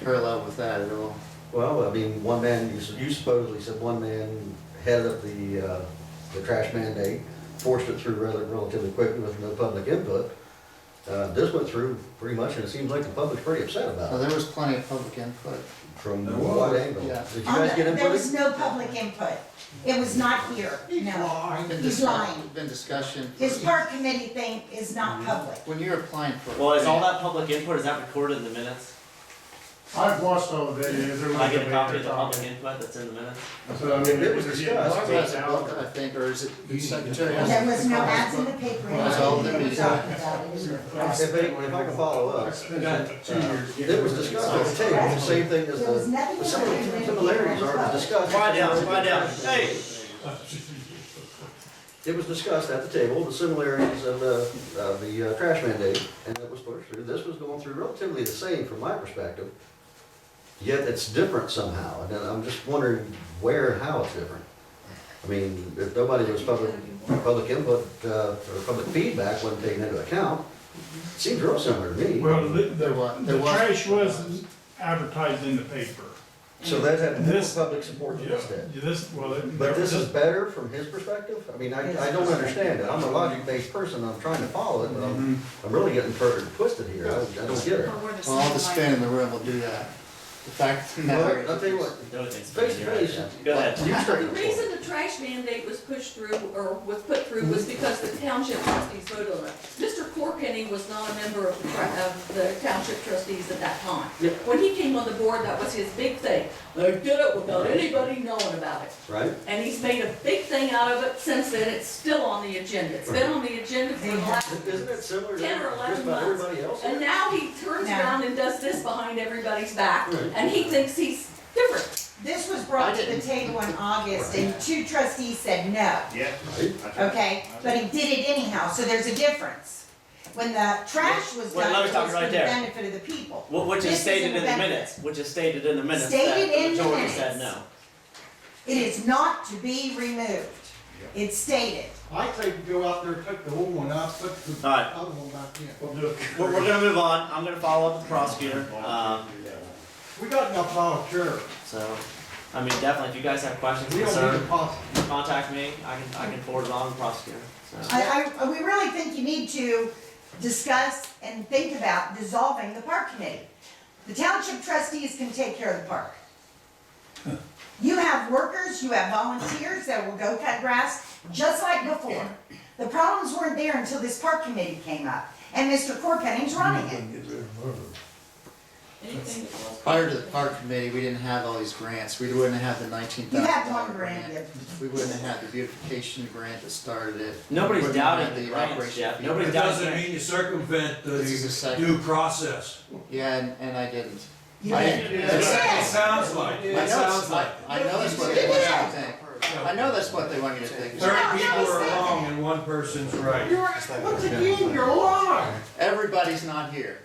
parallel with that at all. Well, I mean, one man, you supposedly said one man headed up the trash mandate, forced it through relatively quickly with no public input. This went through pretty much, and it seems like the public's pretty upset about Well, it. there was plenty of public input. From what angle? Yeah. Did you guys get There input? was no public input. It was not here, no. He's lying. Been discussion. His park committee thing is not public. When you're applying for. Well, is all that public input, is that recorded in the minutes? I've watched all the videos. Can I get a copy of the public input that's in the minutes? So, I mean, It was there's discussed. Mark has a book, I think, or is it the secretary? has There a was no book? ads in the paper. It was all in the Anything meeting. talked about it. If I can follow up, it was discussed at the table, the same thing as There was the nothing. similarities are discussed. Quiet down, hey! It was discussed at the table, the similarities of the trash mandate, and it was pushed through. This was going through relatively the same from my perspective, yet it's different somehow, and then I'm just wondering where and how it's different. I mean, if nobody was public input, or public feedback wasn't taken into account, it seems real similar to me. Well, There was. trash was advertised in the paper. So that had more This- public support than this did. But this is This, better from his perspective? I mean, I don't understand it. I'm a logic-based person, I'm trying to follow it, but I'm really getting twisted here. I don't get it. Well, all the spin in the room will do that. The fact of the matter Well, is. I'll tell you what, face to face. Go ahead. You start The before. reason the trash mandate was pushed through, or was put through, was because the township trustees voted on it. Mr. Chorpenning was not a member of the township trustees at that time. When he came on the board, that was his big thing. They did it without anybody knowing about it. Right? And he's made a big thing out of it since then. It's still on the agenda. It's been on the agenda for the last Isn't it similar to 10 or 11 just about months. everybody else? And now he turns No. around and does this behind everybody's back, Right. and he thinks he's different. This was brought to the table in August and two trustees said no, Yeah. okay? But he did it anyhow, so there's a difference. when the trash was Well, done, let me it stop was you for right the there. benefit of the people. Which This is stated an in the benefit. minutes, which is stated in the minutes Stated that in the the majority minutes. said no. It is not to be removed. It's stated. I say go out there, take the old one out, put the All right. other one back in. We're gonna move on. I'm gonna follow up with the prosecutor. We got enough volunteers. So, I mean, definitely, if you guys have questions, We don't need a concerns, prosecute. contact me. I can forward it on to the prosecutor. So, We really think you need to discuss and think about dissolving the park committee. The township trustees can take care of the park. You have workers, you have volunteers that will go cut grass, just like before. The problems weren't there until this park committee came up, and Mr. Chorpenning's running it. Anything that was. Prior to the park committee, we didn't have all these grants. We wouldn't have the $19,000 You had one grant. We wouldn't have had the beautification grant that started it. nobody's We wouldn't have doubting had the grants, operation Jeff. fee. Nobody's It doubting the doesn't grants. mean you circumvent This is a the second. due process. Yeah, and I didn't. You I did. didn't. It sounds like, I it know, sounds like. I know that's what they want you to think. I know that's what they want you to think. 30 people are wrong and one person's right. Once again, you're lying. Everybody's not here.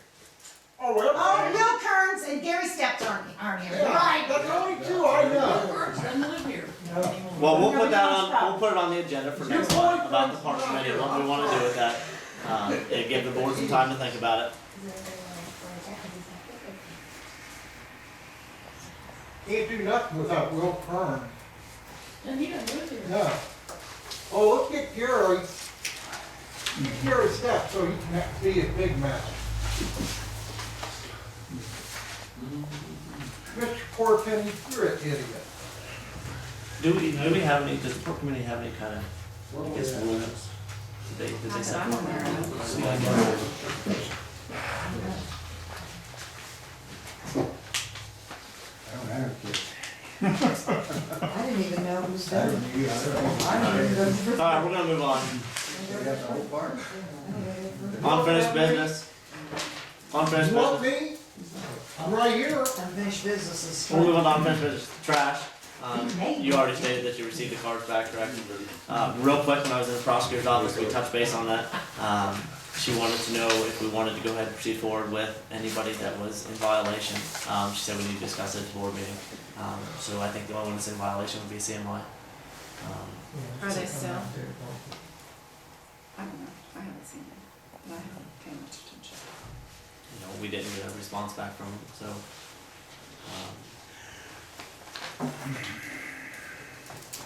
Oh, well. Oh, Bill Kearns and Gary Steps aren't here. Yeah, Right. that's only two I know. Birds doesn't live here. Well, we'll put that Nobody's on, we'll put it on the agenda for next month about the park Your committee, what we wanna do with that. And give the board some time to think about it. Can't do nothing without Will Kern. And he doesn't live here. No. Oh, let's get Gary. Get Gary Step so he can see his big mess. Mr. Chorpenning, you're an idiot. Do we have any, does the park committee have any kind of, I guess, rules? Did they Not that set I'm forth? aware of. I didn't even know it was there. Alright, we're gonna move on. Unfinished business. Unfinished You want business. me? I'm right here. Unfinished business is. We'll move on to unfinished business. Trash. You already stated that you received the cards back, correct? Real quick, when I was in the prosecutor's office, we touched base on that. She wanted to know if we wanted to go ahead and proceed forward with anybody that was in violation. She said we need to discuss it at the board meeting. So I think the only one that's in violation would be CMI. Are they still? I don't know, I haven't seen it, but I haven't paid much attention. You know, we didn't get a response back from them, so.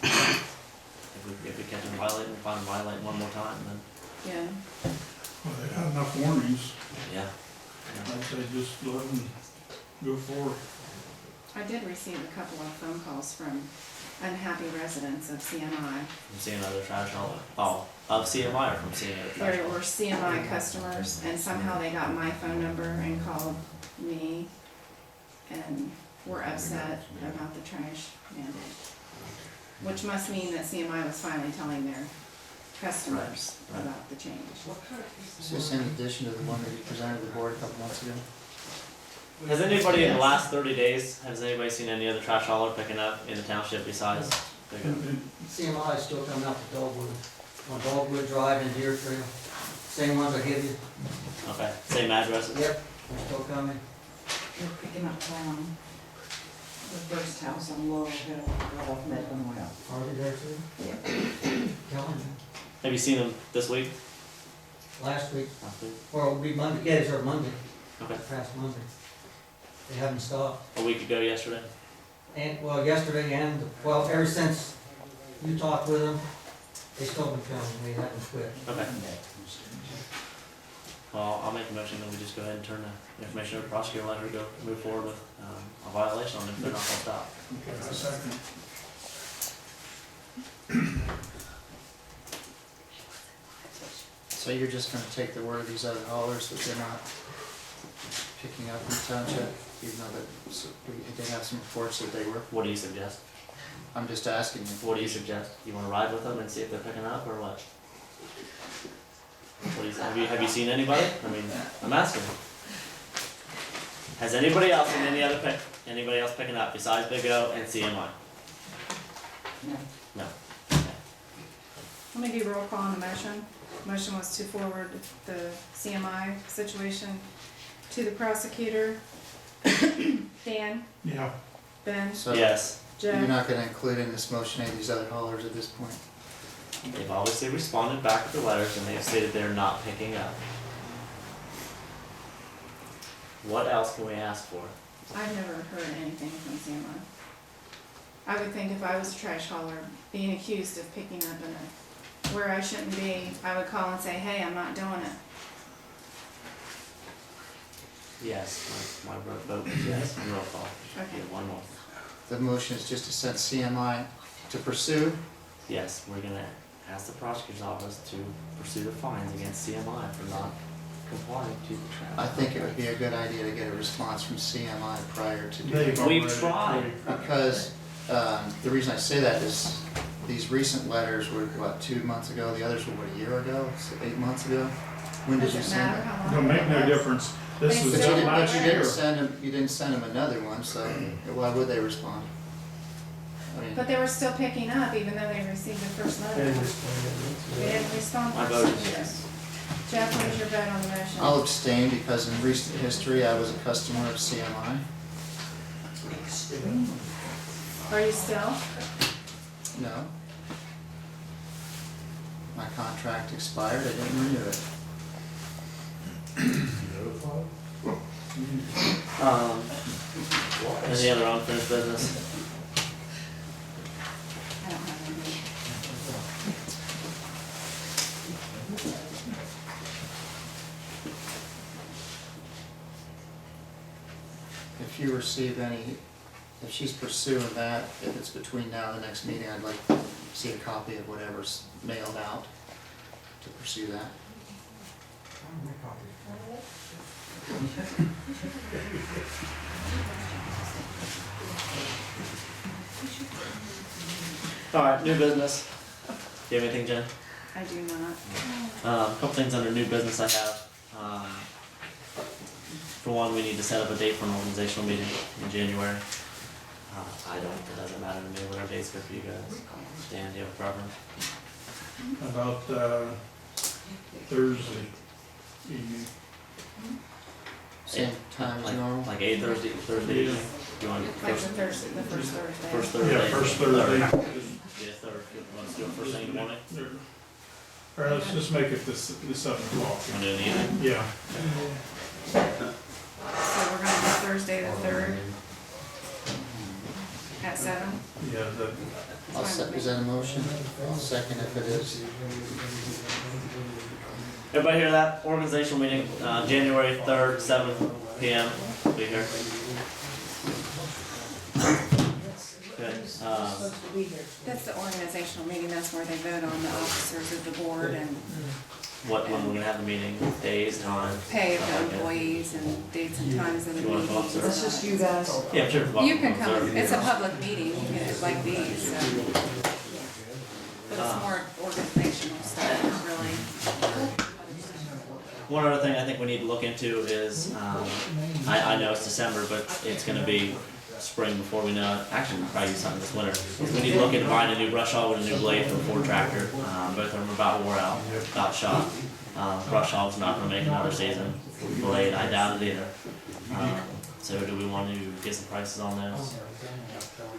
If we catch them violating, we find them violating one more time, then, Yeah, Well, they had enough warnings. yeah. I'd say just let them go forward. I did receive a couple of phone calls from unhappy residents of CMI. From seeing other trash hauler, of CMI or from seeing other trash There were haulers? CMI customers, and somehow they got my phone number and called me, and were upset about the trash mandate. Which must mean that CMI was finally telling their customers Right. about the change. Is this in addition to the one that you presented to the board a couple months ago? Has anybody in the last 30 days, has anybody seen any other trash hauler picking up in the township besides? CMI is still coming out to Dogwood, on Dogwood Drive and Deer Trail. Same ones I give you. Okay, same addresses? Yep, they're still coming. They're picking up the first house on Laurel Hill, right off Medlin Well. Are they there too? Yeah. Telling you. Have you seen them this week? Last week, Last week? or it'll be Monday, yeah, it's our Monday, Okay, past Monday. They haven't stopped. a week ago yesterday? And, well, yesterday and, well, ever since you talked with them, they still been coming, they haven't quit. Okay. Well, I'll make a motion that we just go ahead and turn the information over to the prosecutor, let her go move forward with a violation on them if they're not gonna stop. Okay, second. So you're just gonna take the word of these other haulers that they're not picking up in the township, even though they have some reports that they were? What do you suggest? I'm just asking you. What do you suggest? You wanna ride with them and see if they're picking up or what? What do you, have you seen anybody? I mean, I'm asking. Has anybody else seen anybody else picking up besides Big O and CMI? No. No. Let me do roll call on the motion. Motion was to forward the CMI situation to the prosecutor. Dan, Yeah. Ben, So Yes, you're Jeff. not gonna include in this motion any of these other haulers at this point? they've obviously responded back with the letters and they have stated they're not picking up. What else can we ask for? I've never heard anything from CMI. I would think if I was a trash hauler, being accused of picking up in a, where I shouldn't be, I would call and say, hey, I'm not doing it. Yes, my vote is yes, and roll call. Okay. Yeah, one more. The motion is just to send CMI to pursue. Yes, we're gonna ask the prosecutor's office to pursue the fines against CMI for not complying to the trash. I think it would be a good idea to get a response from CMI prior to doing They've it. We've already- tried. Because, the reason I say that is, these recent letters were, what, 2 months ago? The others were, what, a year ago? 8 months ago? When did you Does it send matter them? how long? Don't make it no was? difference. This They was said- But done you last didn't year. send them, you didn't send them another one, so why would they respond? I mean, But they were still picking up even though they received the first letter. They didn't respond My first. vote is yes. Jeff, what is your vote on the motion? I'll abstain because in recent history, I was a customer of CMI. Are you still? No. My contract expired, I didn't renew it. Any other unfinished business? I don't have any. If you receive any, if she's pursuing that, if it's between now and the next meeting, I'd like to see a copy of whatever's mailed out to pursue that. Alright, new business. Do you have anything, Jen? I do not. Couple things under new business I have. For one, we need to set up a date for an organizational meeting in January. I don't, it doesn't matter to me, whatever date's good for you guys. Dan, do you have a preference? About, Thursday evening. Same time as Like- normal? Like Thursday Yeah. evening? You want Like first, the Thursday, the first Thursday. first Thursday? Yeah, first Thursday. Yeah, third. Let's do it first thing in the morning. Or let's just make it the 7 o'clock. Want to do it in the evening? Yeah. So we're gonna do Thursday the 3rd at 7? Yeah, that, I'll is that a motion? I'll second if it is. Everybody hear that? Organizational meeting, January 3rd, 7 PM. Be here. Good. That's the organizational meeting, that's where they vote on the officers of the board and When we're gonna have the meeting, days, time. pay of the employees and dates and times of the You wanna meetings. go, sir? That's just you guys. Yeah, I'm sure. You can come, it's a public meeting, you can, it's like these, so. But it's more organizational stuff, really. One other thing I think we need to look into is, I know it's December, but it's gonna be spring before we know it. Actually, we'll probably use something this winter. We need to look into buying a new brush hog and a new blade for the Ford tractor. Both of them are about wore out, about shot. Brush hog's not gonna make another season. Blade, I doubt it either. So do we want to get some prices on those?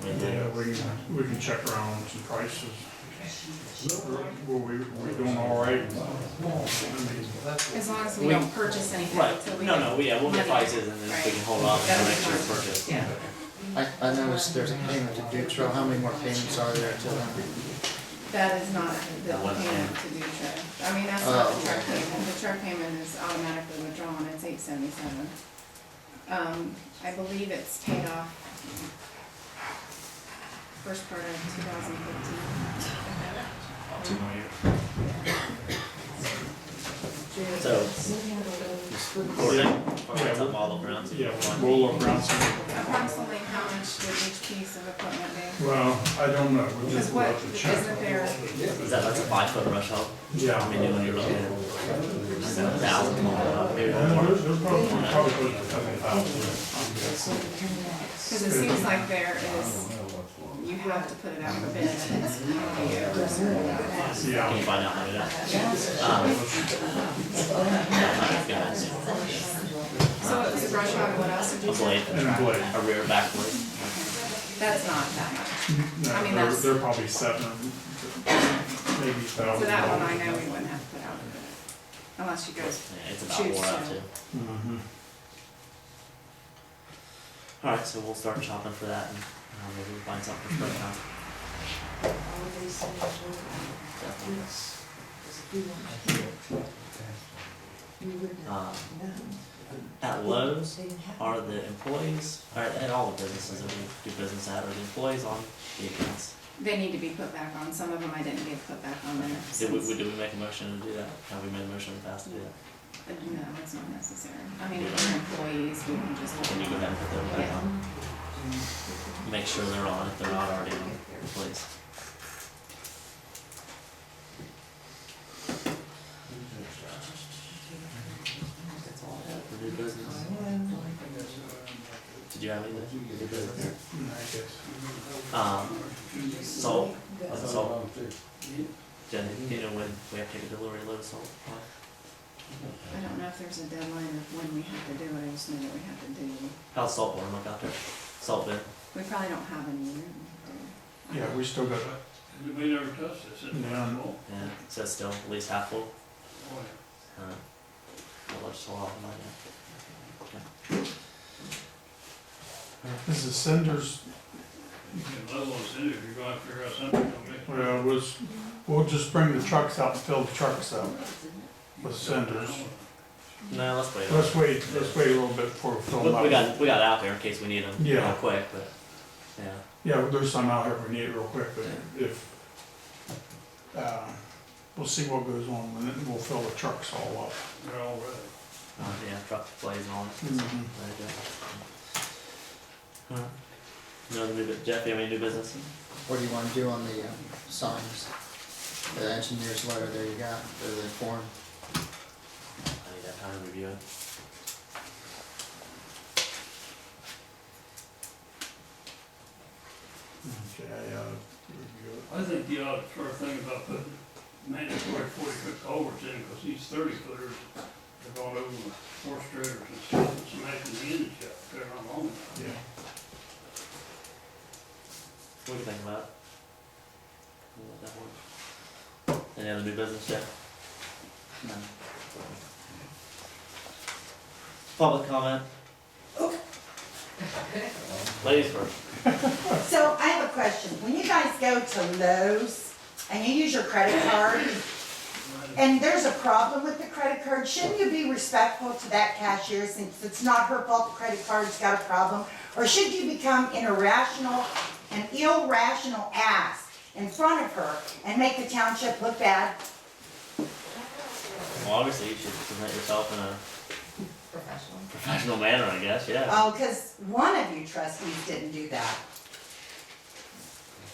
yeah, we can check around on some prices. Were we doing all right? I mean, As long as we don't purchase anything Right, until we. no, we'll get money. prices and then we can hold off until next year's purchase. Yeah, I noticed there's a payment to Dutro. How many more payments are there till then? that is not the What payment to do truck. I mean, that's not the truck payment, the truck payment is automatically withdrawn, it's $877. I believe it's paid off first part of 2015. 2 more years. So, we're gonna find something all look around. Yeah, we'll look around some. Approximately how much would each piece of equipment be? Well, I don't know, we'll Because just what, have to check. isn't there, Is that like a 5-foot brush hog? Yeah. I mean, when you're looking at 1,000, maybe Yeah, more. there's probably close to 7,000. because it seems like there is you have to put it out for bid, and it's you. Yeah. Can you find out how to do that? So it was a brush hog, what else did you A say? blade, And a blade. a rear back blade. That's not that much. No, I mean, they're, that's- they're probably 7 or maybe $1,000. So that one I know we wouldn't have to put out for bid, unless you guys Yeah, it's about choose wore out to. too. Mhm. Alright, so we'll start shopping for that and maybe we'll find something for springtime. At Lowe's, are the employees, or at all the businesses that we do business at, are the employees on the accounts? They need to be put back on, some of them I didn't get put back on there. Did we make a motion to do that? Have we made a motion in the past to do that? No, it's not necessary. I mean, if they're employees, we can just. Can you go ahead and put them back Yeah. on? Make sure they're on if they're not already on, please. That's all I have for new business. Did you have anything, new business? Salt, salt. Jenny, do you know when we have to take a delivery load of salt? I don't know if there's a deadline of when we have to do it, I just know that we have to do. How's salt borne look out there? Salt bin? We probably don't have any room to do. Yeah, we still got We never touched this, it's Yeah. possible. Yeah, it says still at least half full. Oh, yeah. I'll just hold off on that, yeah. This is Cinders, You can level us in if you're gonna figure out something, don't make. well, we'll just bring the trucks out and fill the trucks up with cinders. No, let's wait. Let's wait a little bit before we fill them up. We got it out there in case we need them real Yeah. quick, but, yeah. Yeah, there's some out here if we need it real quick, but if, we'll see what goes on, and then we'll fill the trucks all up. They're all ready. Yeah, truck blades and all that. Mhm. There you go. Alright. No other new, Jeff, you have any new business? What do you wanna do on the signs? The engineer's letter there you got, the form. I need that time to review it. Okay, review it. I think you ought to start thinking about putting mandatory 40-foot culverts in, because these 30-footers have gone over the horse trailers and stuff, and smacking the engine shut, they're not long enough. Yeah. What do you think about it? We'll let that work. Any other new business, Jeff? No. Public comment? Ladies first. So I have a question. When you guys go to Lowe's and you use your credit card, and there's a problem with the credit card, shouldn't you be respectful to that cashier since it's not her fault the credit card's got a problem? Or should you become an irrational ass in front of her and make the township look bad? Well, obviously you should present yourself in a professional manner, I guess, yeah. Oh, because one of you trustees didn't do that.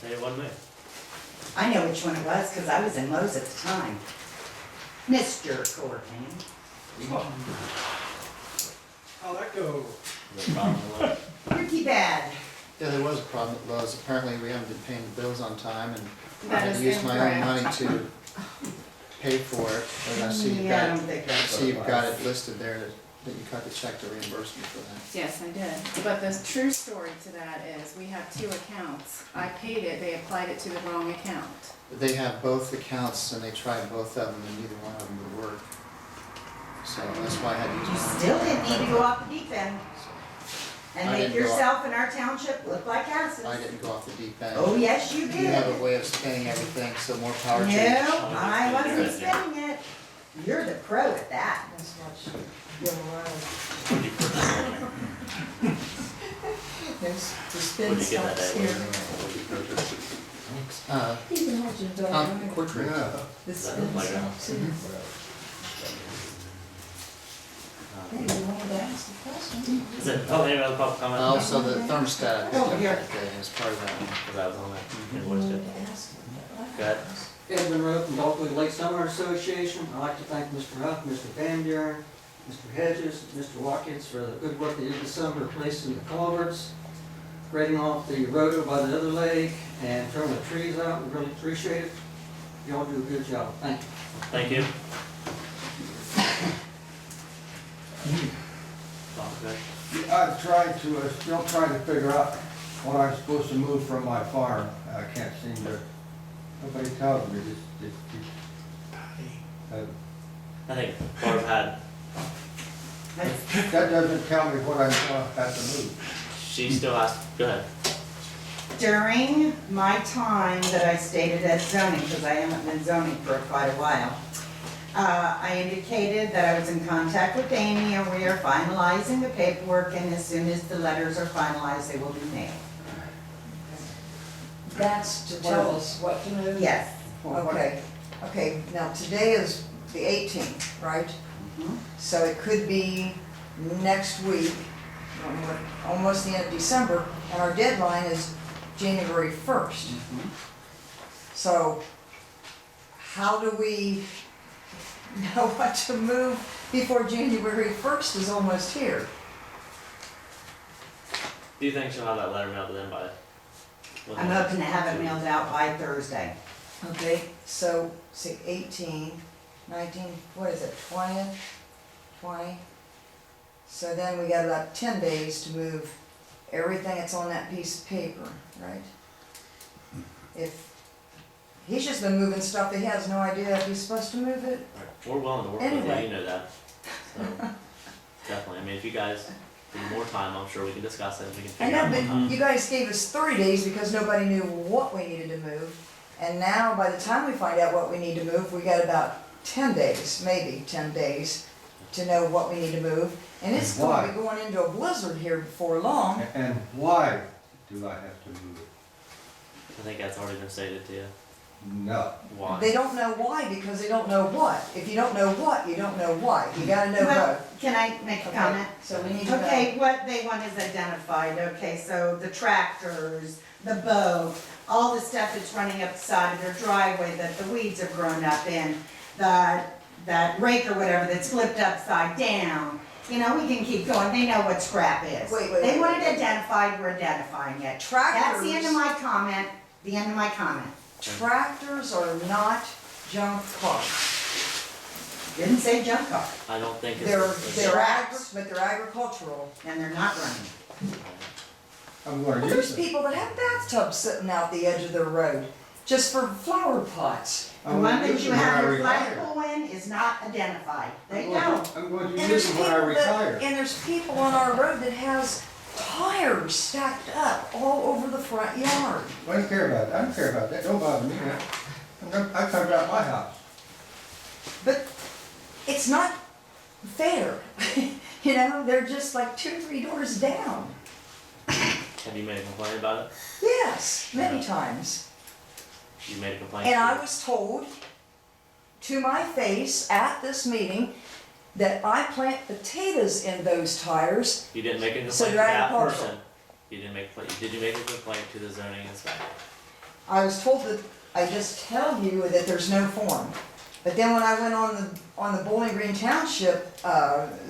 Say it wasn't me. I know which one it was because I was in Lowe's at the time. Mr. Chorpenning. How'd that go? Is there a problem with it? Pretty bad. Yeah, there was a problem at Lowe's. Apparently, we haven't been paying the bills on time, and I That had is to use my own money incorrect. to pay for it. And I see you've Yeah, I got don't think that's see what you've it got was. it listed there that you cut the check to reimburse me for that. Yes, I did. But the true story to that is, we have two accounts. I paid it, they applied it to the wrong account. They have both accounts, and they tried both of them, and neither one of them would work. So that's why I had to use You my own. still didn't need to go off the deep end and I make didn't go off- yourself and our township look like asses. I didn't go off the deep end. Oh, yes, you You have did. a way of spending everything, so more power to you. No, I wasn't spending it. You're the pro at that. Where'd you get that at? Concord Tree. Is that the playground? Is it, oh, any other public comment? Also, the thermostat, I picked Over up here. that day as part of that one. Cause I was on that invoice too. Go ahead. Edwin Rowe from Bulkley Lake Summer Association. I'd like to thank Mr. Huff, Mr. Van Buren, Mr. Hedges, Mr. Watkins for the good work they did this summer replacing the culverts. grading off the road over by the other lake and throwing the trees out. We really appreciate it. Y'all do a good job. Thank you. Thank you. I've tried to, still trying to figure out what I'm supposed to move from my farm. I can't seem to, nobody tells me, I think Barb had, that doesn't tell me what I'm gonna have to move. she still has, go ahead. During my time that I stated as zoning, because I haven't been zoning for quite a while, I indicated that I was in contact with Amy and we are finalizing the paperwork, and as soon as the letters are finalized, they will be mailed. That's to tell us what to move? Yes. Okay, okay, now today is the 18th, right? So it could be next week, when we're almost the end of December, and our deadline is January 1st. So how do we know what to move before January 1st is almost here? Do you think she'll have that letter mailed to them by? I'm hoping to have it mailed out by Thursday. Okay, so say 18, 19, what is it, 20th, 20? So then we got about 10 days to move everything that's on that piece of paper, right? If, he's just been moving stuff that he has no idea if he's supposed to move it. We're willing to work with you, Anyway. you know that. So, definitely, I mean, if you guys need more time, I'm sure we can discuss it, we can I figure out know, more but time. you guys gave us 30 days because nobody knew what we needed to move. And now, by the time we find out what we need to move, we got about 10 days, maybe 10 days, to know what we need to move. And it's And why? going to be going into a blizzard here before long. And why do I have to move it? I think that's already been stated to you. No. Why? They don't know why because they don't know what. If you don't know what, you don't know why. You gotta know Well, what. can I make a Okay, comment? so we need to know. Okay, what they want is identified, okay, so the tractors, the boat, all the stuff that's running up the side of their driveway that the weeds have grown up in, that rake or whatever that's flipped upside down, you know, we can keep going, they know what scrap is. Wait, They want it wait. identified, we're identifying it. Tractors. That's the end of my comment, the end of my comment. Tractors are not junk cars. Didn't say junk car, I don't think it's. But they're agricultural. and they're not running. I'm Well, gonna there's use it. people that have bathtubs sitting out the edge of their road just for flower pots. The I'm one gonna that use you it when I have your retire. flagpole in is not identified. They I'm don't. going to And use it when I retire. and there's people on our road that has tires stacked up all over the front yard. I don't care about that. I don't care about that. Don't bother me. I covered out my house. But it's not fair. You know, they're just like 2 or 3 doors down. Have you made a complaint about it? Yes, many times. You made a complaint? And I was told to my face at this meeting that I plant potatoes in those tires. You didn't make a So complaint to they're that agricultural. person. You didn't make, did you make a complaint to the zoning inspector? I was told that I just tell you that there's no form. But then when I went on the Bowling Green Township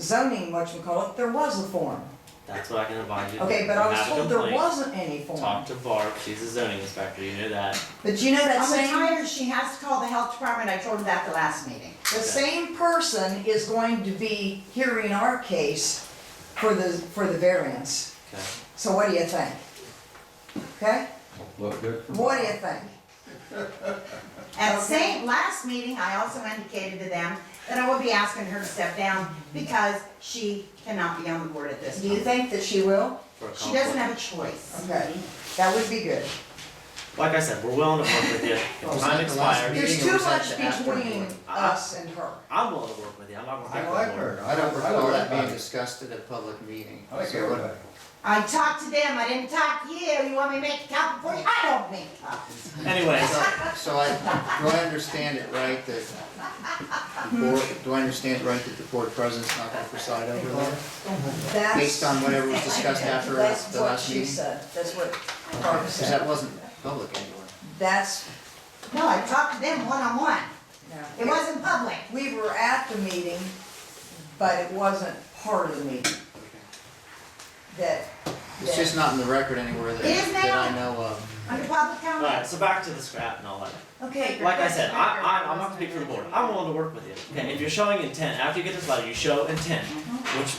zoning, whatchamacallit, there was a form. That's what I can advise you to do. Okay, but You I was have a told there complaint, wasn't any form. Talk to Barb, she's a zoning inspector, you know that. But you know that On the same, tires, she has to call the health department. I told her that the last meeting. the same person is going to be hearing our case for the variance. Okay. So what do you think? Okay? Look good for What do you think? At the same, last meeting, I also indicated to them that I would be asking her to step down because she cannot be on the board at this Do you time. think that she will? For a She doesn't conflict. have a choice. Okay, that would be good. Like I said, we're willing to work with you. If Was time that the last expires, meeting? There's or too was that much the after between meeting? us and her. I'm willing to work with you, I'm not gonna. I like her. I don't recall that being everybody. discussed at a public meeting. I like So what- everybody. I talked to them, I didn't talk to you. You want me to make a copy for you? I don't make copies. Anyways, So do I understand it right that the board, do I understand it right that the board president's not gonna preside over there? That's. Based on whatever was discussed after That's the what last she meeting? said, that's what Barbara Because said. that wasn't public anywhere. That's, No, I talked to them one-on-one. It no. wasn't public. We were at the meeting, but it wasn't part of the meeting. That It's just not in the record anywhere It is that I now. know of. Under public comment. Alright, so back to the scrap and all that. Okay. Like I said, I'm not speaking for the board. I'm willing to work with you. Okay, if you're showing intent, after you get this letter, you show intent,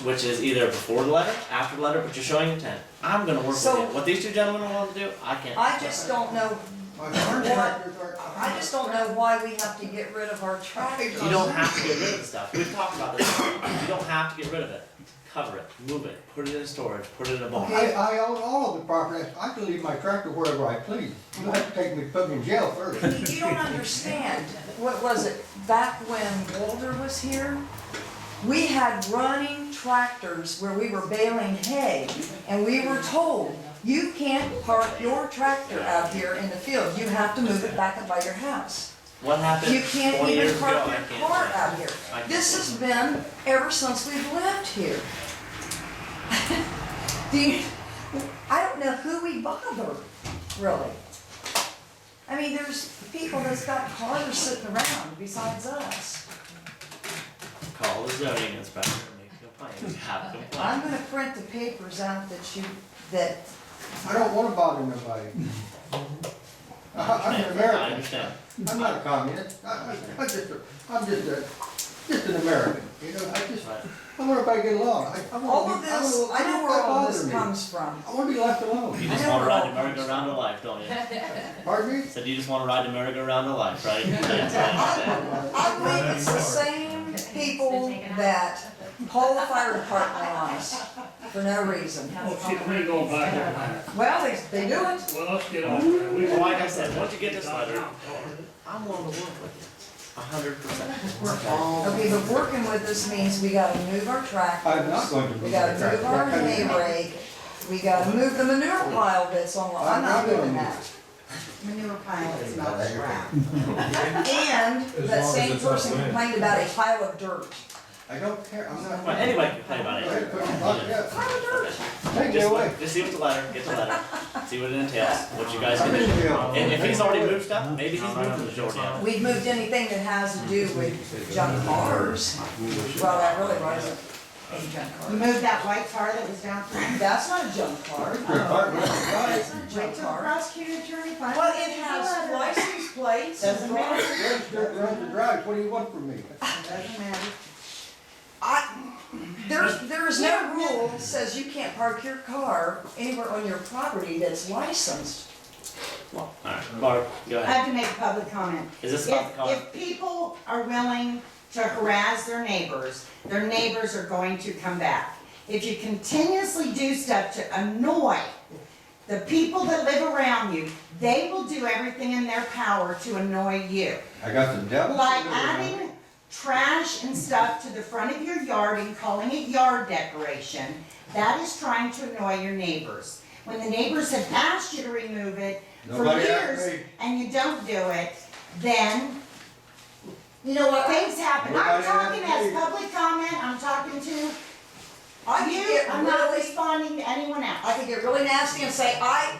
which is either before the letter, after the letter, but you're showing intent. I'm gonna work with you. So- What these two gentlemen are willing to do, I can't. I just don't know My what, contractors are. I just don't know why we have to get rid of our tractors. You don't have to get rid of the stuff. We've talked about this. You don't have to get rid of it. Cover it, move it, put it in storage, put it in a barn. I own all of the property. I can leave my tractor wherever I please. You have to take me, put me in jail first. You don't understand, what was it, back when Walter was here? We had running tractors where we were baling hay, and we were told, you can't park your tractor out here in the field, you have to move it back up by your house. What happened You can't 20 even years ago? park I your can't car say. out here. I can't This say. has been ever since we've lived here. I don't know who we bother, really. I mean, there's people that's got cars sitting around besides us. Call the zoning inspector and make complaints. Have a complaint. I'm gonna print the papers out that I don't wanna bother nobody. I'm an I American. understand. I'm not a communist. I'm just an American, you know, I want everybody to get along. all of this, I know where all of this comes from. I wanna be left alone. You I just know wanna we're ride all- the merry-go-round of life, don't you? Pardon me? Said you just wanna ride the merry-go-round of life, right? Yes, I understand. I believe it's the same people that call the fire department on us for no reason. Well, shit, we ain't going back there. Well, they do it. Well, let's get on there. We- Well, like I said, once you get this letter, I'm willing to work with you. 100%. Okay, but working with us means we gotta move our tractors. I'm not going to We move gotta my tractor. move our hay rake, we gotta move the manure pile that's on, I'm not doing that. Manure pile is not scrap. And that same person complained about a pile of dirt. I don't care, I'm not. Well, anybody can complain about Go ahead, it. put your bucket up. Pile of dirt. Take it Just away. just see what the letter, get the letter, see what it entails, what you guys can do. And if he's already moved stuff, maybe he's moved the majority of it. We've moved anything that has to do with junk cars. Well, that really wasn't a junk You car. moved that white car that was down there? That's not a junk car. Your apartment, That's not a Wait junk till the car. prosecutor attorney finds. Well, it has license plates. Doesn't matter. register, runs the drive, what do you want from me? Doesn't matter. There's no rule that says you can't park your car anywhere on your property that's licensed. Alright, Barb, go I ahead. have to make a public comment. Is this about the comment? If people are willing to harass their neighbors are going to come back. If you continuously do stuff to annoy the people that live around you, they will do everything in their power to annoy you. I got the devil. Like adding trash and stuff to the front of your yard and calling it yard decoration, that is trying to annoy your neighbors. When the neighbors have asked you to remove it for Nobody asked years me. and you don't do it, then You know what? things happen. I'm Nobody talking asked as me. public comment, I'm talking to I can you, get I'm not really, responding to anyone else. I can get really nasty and say, I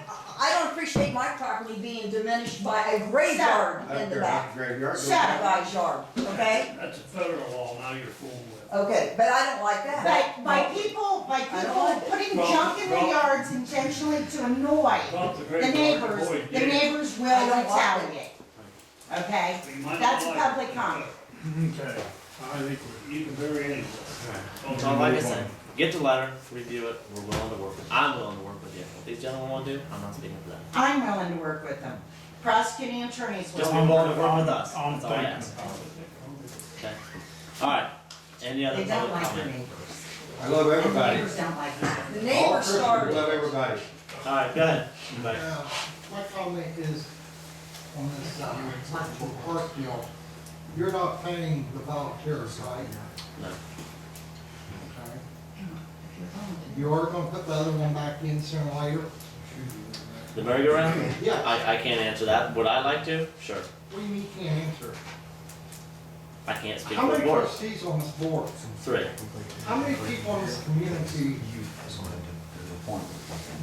don't appreciate my property being diminished by a graveyard I don't in the care back. about the graveyard. Shut A up. guy's yard, okay? That's a federal law, now you're fooling with. Okay, but I don't like that. By people putting junk in their yards intentionally to annoy Drop the the graveyard, neighbors, avoid the jail. neighbors I will don't like retaliate. Okay? You might not That's a like public it. comment. Okay, I think You can bury anything. So like I said, get the letter, review it, we're willing to work with, I'm willing to work with you. What these gentlemen wanna do, I'm not speaking for them. I'm willing to work with them. Prosecuting attorneys Just will. be willing to work with us, I'm that's all I thinking ask. about it. Okay, alright, any other They don't public like their comment? neighbors. I love And everybody. neighbors don't like them. The All neighbor Christians started. love everybody. Alright, go ahead. Bye. My comment is on this, park deal, you're not paying the volunteers, right? No. Okay. You are gonna put the other one back in sooner or later? The merry-go-round? Yeah. I can't answer that, would I like to? Sure. What do you mean you can't answer? I can't speak How for the many board. trustees on this board? 3. How many people in this community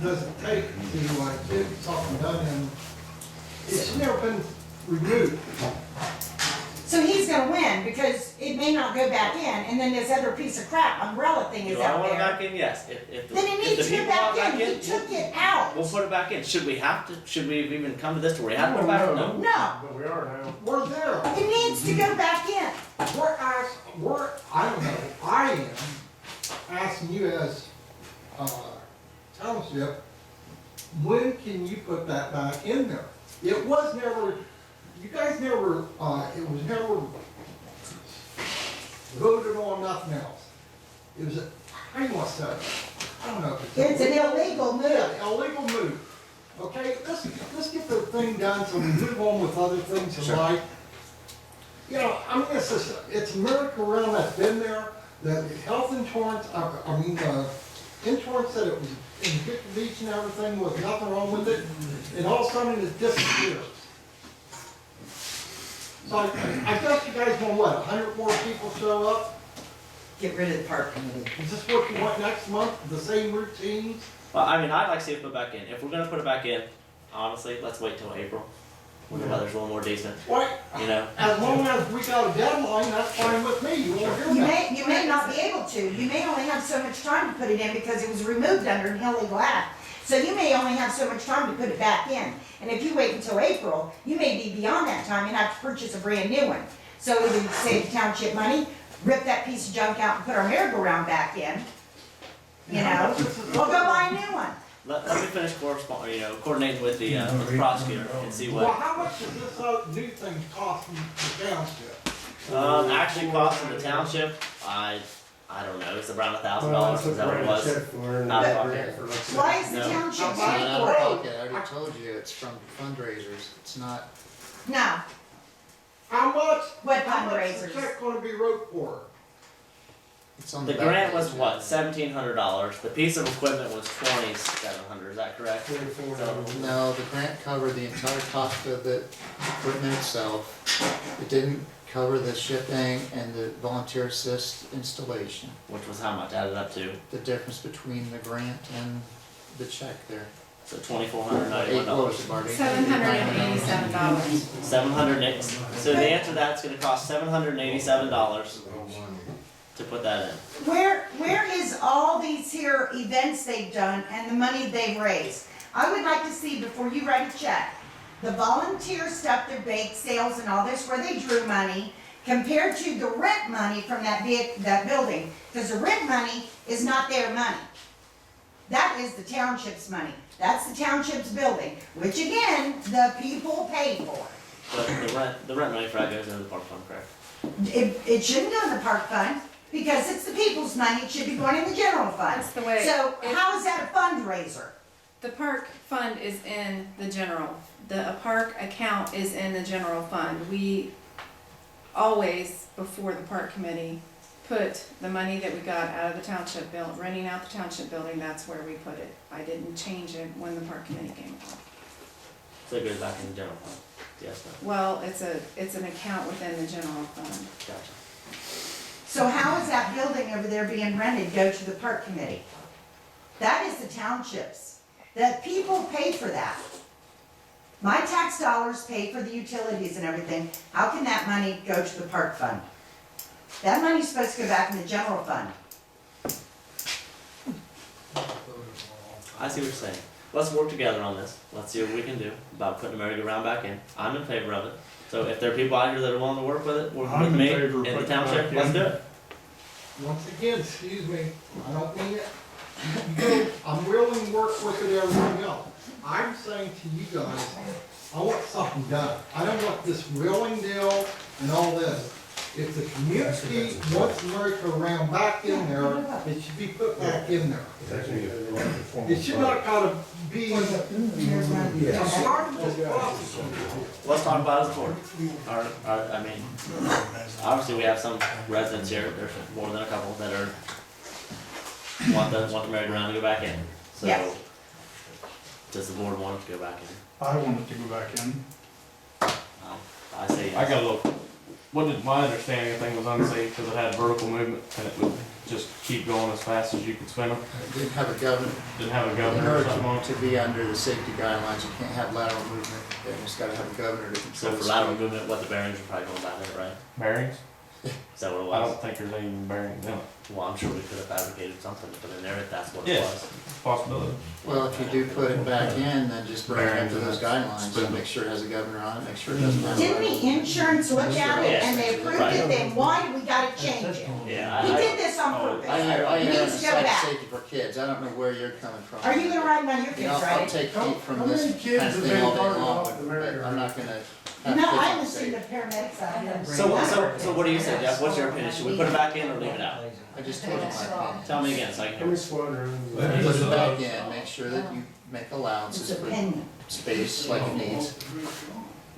does it take to get something done and it's never been removed? So he's gonna win, because it may not go back in, and then this other piece of crap umbrella thing is Do I out want it there. back in? Yes. If the, Then it if needs the to go people want it back in, he took it out. we'll put it back in. Should we have to, should we have even come to this to where we have to put it back in? No. No, But we are now. We're there. it needs to go back in. I don't know, I am asking you as, township, when can you put that back in there? It was never, you guys never, it was never voted on, nothing else. It was, how do you want to say it? I don't know. if It's an illegal move. Yeah, illegal move. Okay, let's get the thing done so we move on with other things in Sure. life. You know, I mean, it's a merry-go-round that's been there, the health insurance, insurance said it was in good condition, everything, was nothing wrong with it, and all of a sudden it disappears. So I guess you guys want what, 100 more people show up? Get rid of the park committee. Is this what you want next month, the same routines? Well, I mean, I'd like to see it put back in. If we're gonna put it back in, honestly, let's wait till April, when the weather's a little more decent, What, you know? as long as we got a deadline, that's fine with me, you won't hear that. You may not be able to. You may only have so much time to put it in because it was removed under an illegal act. So you may only have so much time to put it back in. And if you wait until April, you may be beyond that time and have to purchase a brand new one. So it would save township money, rip that piece of junk out and put our merry-go-round back in, you know? Or go buy a new one. Let me finish coordinating with the prosecutor and see Well, what, how much does this new thing cost the township? actually costing the township, I don't know, it's around $1,000, is that what it was? Out of pocket. Why is the No. township It's not paying out for of it? pocket, I already told you, it's from fundraisers, it's not, No. How much? What How much is fundraisers? the check gonna be wrote for? it's on The the back. grant was page. what, $1,700, the piece of equipment was $2,700, is that correct? So, No, the grant covered the entire cost of the equipment itself. It didn't cover the shipping and the volunteer assist installation. which was how much, added up to? The difference between the grant and the check there. So $2,491. What was it, Marty? $787. $708. So the answer to that's gonna cost $787 to put that in. Where is all these here events they've done and the money they've raised? I would like to see, before you write a check, the volunteer stuff, their bake sales and all this, where they drew money, compared to the rent money from that building. Because the rent money is not their money. That is the township's money. That's the township's building, which again, the people pay for. But the rent money for that goes into the park fund, correct? It shouldn't go in the park fund, because it's the people's money, it should be going in the general fund. That's the way. So how is that a fundraiser? The park fund is in the general, the park account is in the general fund. We always, before the park committee, put the money that we got out of the township bill, renting out the township building, that's where we put it. I didn't change it when the park committee came along. So it goes back in the general fund, yes, no, Well, it's an account within the general fund. gotcha. So how is that building over there being rented go to the park committee? That is the township's. The people pay for that. My tax dollars pay for the utilities and everything. How can that money go to the park fund? That money's supposed to go back in the general fund. I see what you're saying. Let's work together on this. Let's see what we can do about putting the merry-go-round back in. I'm in favor of it. So if there are people out here that are willing to work with it, work I'm with in me favor of in the putting it township, back let's in. do it. Once again, excuse me, I don't mean it. I'm willing to work with it, everything else. I'm saying to you guys, I want something done. I don't want this willing deal and all this. If the community wants to merry-go-round back in there, it should be put back in there. It should not gotta be a part of this process. Let's talk about it as a board. I mean, obviously we have some residents here, there's more than a couple that are, want the merry-go-round to go back in. So, Yes. does the board want it to go back in? I want it to go back in. I say yes. I got a little, what did my understanding of thing was unsafe because it had vertical movement and it would just keep going as fast as you can spin them? Didn't have a governor. Didn't have a In governor or order something on it? to be under the safety guidelines, you can't have lateral movement, and it's gotta have a governor to So control for the lateral speed. movement, what the bearings are probably going back in it, right? Bearings? Is that what it I was? don't think there's any bearings in it. Well, I'm sure we could have fabricated something to put in there if that's what it Yeah. was. Possibility. Well, if you do put it back in, then just bring it up to those guidelines, so Spin it. make sure it has a governor on it, make sure it doesn't have a Didn't lateral. the insurance look at it and they approved Right. it, then why do we gotta change it? Yeah, He I, did this on purpose. I hear It on needs to go site back. safety for kids, I don't know where you're coming from. Are you gonna ride on your You know, kids, I'll right? take heat from How this many kids kind of have thing been all day carted long, off the but merry-go-round? I'm not gonna have No, I kids haven't on seen the safety. paramedics out here. so what do you say, Jeff? What's your opinion? Should we put it back in or leave it out? I just told you my opinion. Tell me again, so I can How hear. many squadrons? Put it back in, make sure that you make allowances It's for opinion. space like it needs.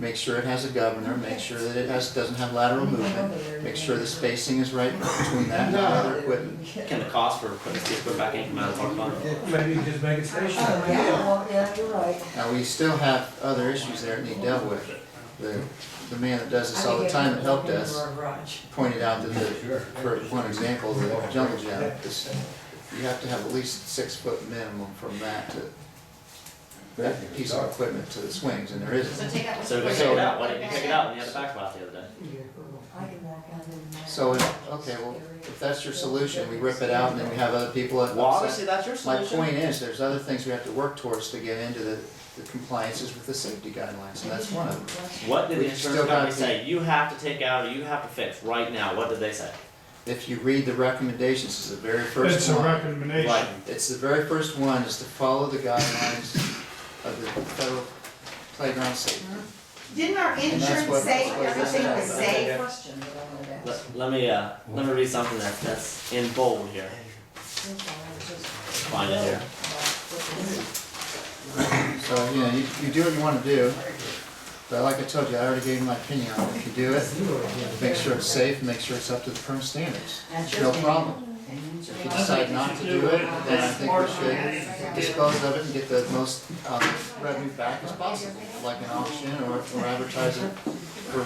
Make sure it has a governor, make sure that it doesn't have lateral movement, make sure the spacing is right between that and other equipment. Can the cost for putting this put back in come out of our fund? Maybe just make it Oh, yeah, well, yeah, you're right. Now, we still have other issues there that need dealt with. The man that does this all the time that helped us pointed out that for one example, the jungle gym, you have to have at least 6 foot minimum from that to that piece of equipment to the swings, and there isn't. So we're gonna take it out. Why didn't you take it out when you had the back out the other day? So, okay, well, if that's your solution, we rip it out and then we have other people that. Well, obviously that's your My solution. point is, there's other things we have to work towards to get into the compliances with the safety guidelines, and that's one of them. What did the We insurance still company gotta say? You have to take out or you have to fix right now. What did they say? If you read the recommendations, it's the very first It's a one. recommendation. Right, it's the very first one, is to follow the guidelines of the federal playground safety. Didn't our that's insurance what- say that's what everything it was is. safe? Let me read something that's in bold here. Find it here. So, you do what you wanna do, but like I told you, I already gave you my opinion on it. If you do it, make sure it's safe, make sure it's up to the current standards. No problem. If you decide not to do it, then I think we should dispose of it and get the most revenue back as possible, like an auction or advertise it for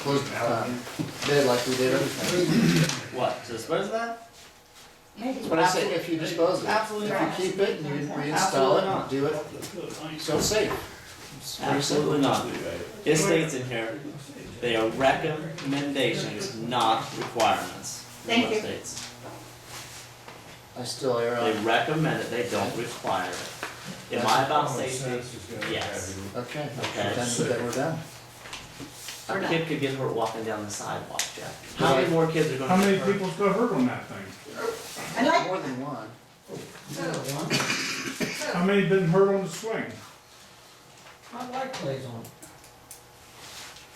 closed bid like we did everything. What? To dispose of that? But I say, if you dispose of it, Absolutely if not. you keep it and you Absolutely reinstall not. it, do it, so it's safe. It's very simple. Absolutely not. It states in here, they are recommendations, not requirements. Thank Is what it you. states. I still err They on, recommend it, they don't require it. Am I about safety? Yes. okay, Okay. then we're done. A kid could get hurt walking down the sidewalk, Jeff. How many more kids are gonna? How many get hurt? people's got hurt on that thing? I like, More than one. How many been hurt on the swing? My wife plays on it.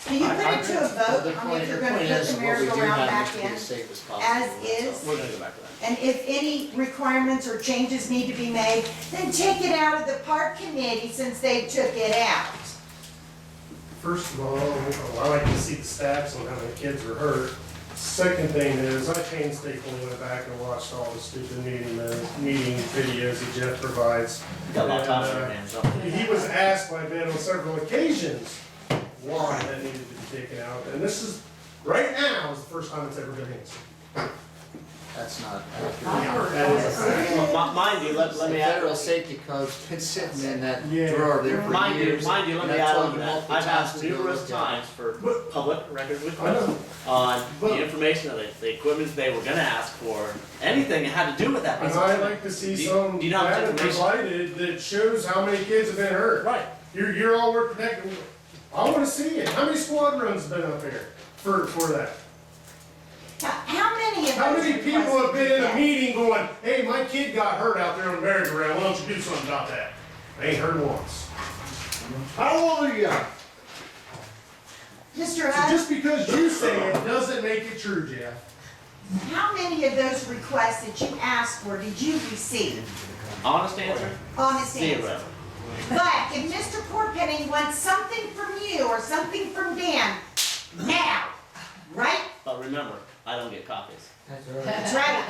can you put it to a The vote on point, if you're the gonna point put is, the what we do merry-go-round have back is to be in as safe as possible. as is? We're gonna go back to that. And if any requirements or changes need to be made, then take it out of the park committee since they took it out. First of all, I like to see the stats on how many kids were hurt. Second thing is, I painstakingly went back and watched all the stupid meeting videos that Jeff provides. You got a lot of time on your And, hands, don't you? He was asked by Ben on several occasions why that needed to be taken out, and this is, right now, is the first time it's ever been answered. That's not That is a fact. Mind you, let The me add. federal safety code's been sitting in that Yeah. drawer there for Mind you, years. let and me I've add told on you that. multiple I've times asked to go numerous look at it. times for public records I requests know. on But- the information of the equipment they were gonna ask for, anything that had to do with that piece And of I'd equipment. like to see Do you- some do you know how much data information- provided that shows how many kids have been hurt. Right. You're all work protected. I wanna see it. How many squad runs have been up here for that? How many of those How many people requests have been did in a that? meeting going, hey, my kid got hurt out there on the merry-go-round, why don't you do something about that? I ain't heard once. How old are you? Mr. So Hunt, just because you say it doesn't make it true, Jeff. how many of those requests that you asked for did you receive? Honest answer? Honest answer. 0. But if Mr. Chorpenning wants something from you or something from Dan, now, right? But remember, I don't get copies. That's right. That's right.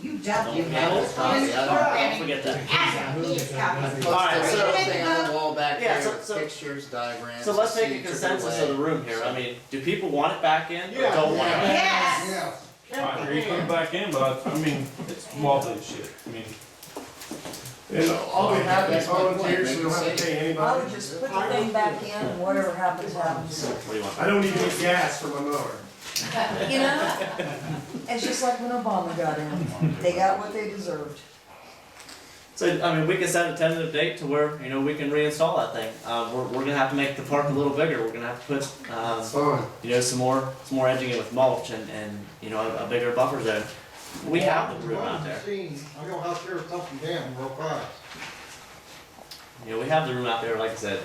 You don't Don't get forget those. that. copy. Mr. I Don't Chorpenning forget that. has his copies. All right, Post so- that thing on the wall back Yeah, there so- with so- pictures, diagrams. So let's take a seeds, consensus of the room here. I mean, do people want it back in or Yeah. don't want it back in? Yes. Yeah. You put it back in, but I mean, it's wobbly as shit. I mean. And all we have is volunteers, so we don't have to pay I anybody. would just put the thing back in and whatever happens, happens. What do you want? I don't need any gas for my mower. You know, it's just like when Obama got in. They got what they deserved. So, I mean, we can set a tentative date to where, you know, we can reinstall that thing. We're gonna have to make the park a little bigger. We're gonna have to put, Fine. you know, some more edging in with mulch and, you know, a bigger buffer zone. We have the room out there. I'm gonna have to tear something down real fast. You know, we have the room out there, like I said,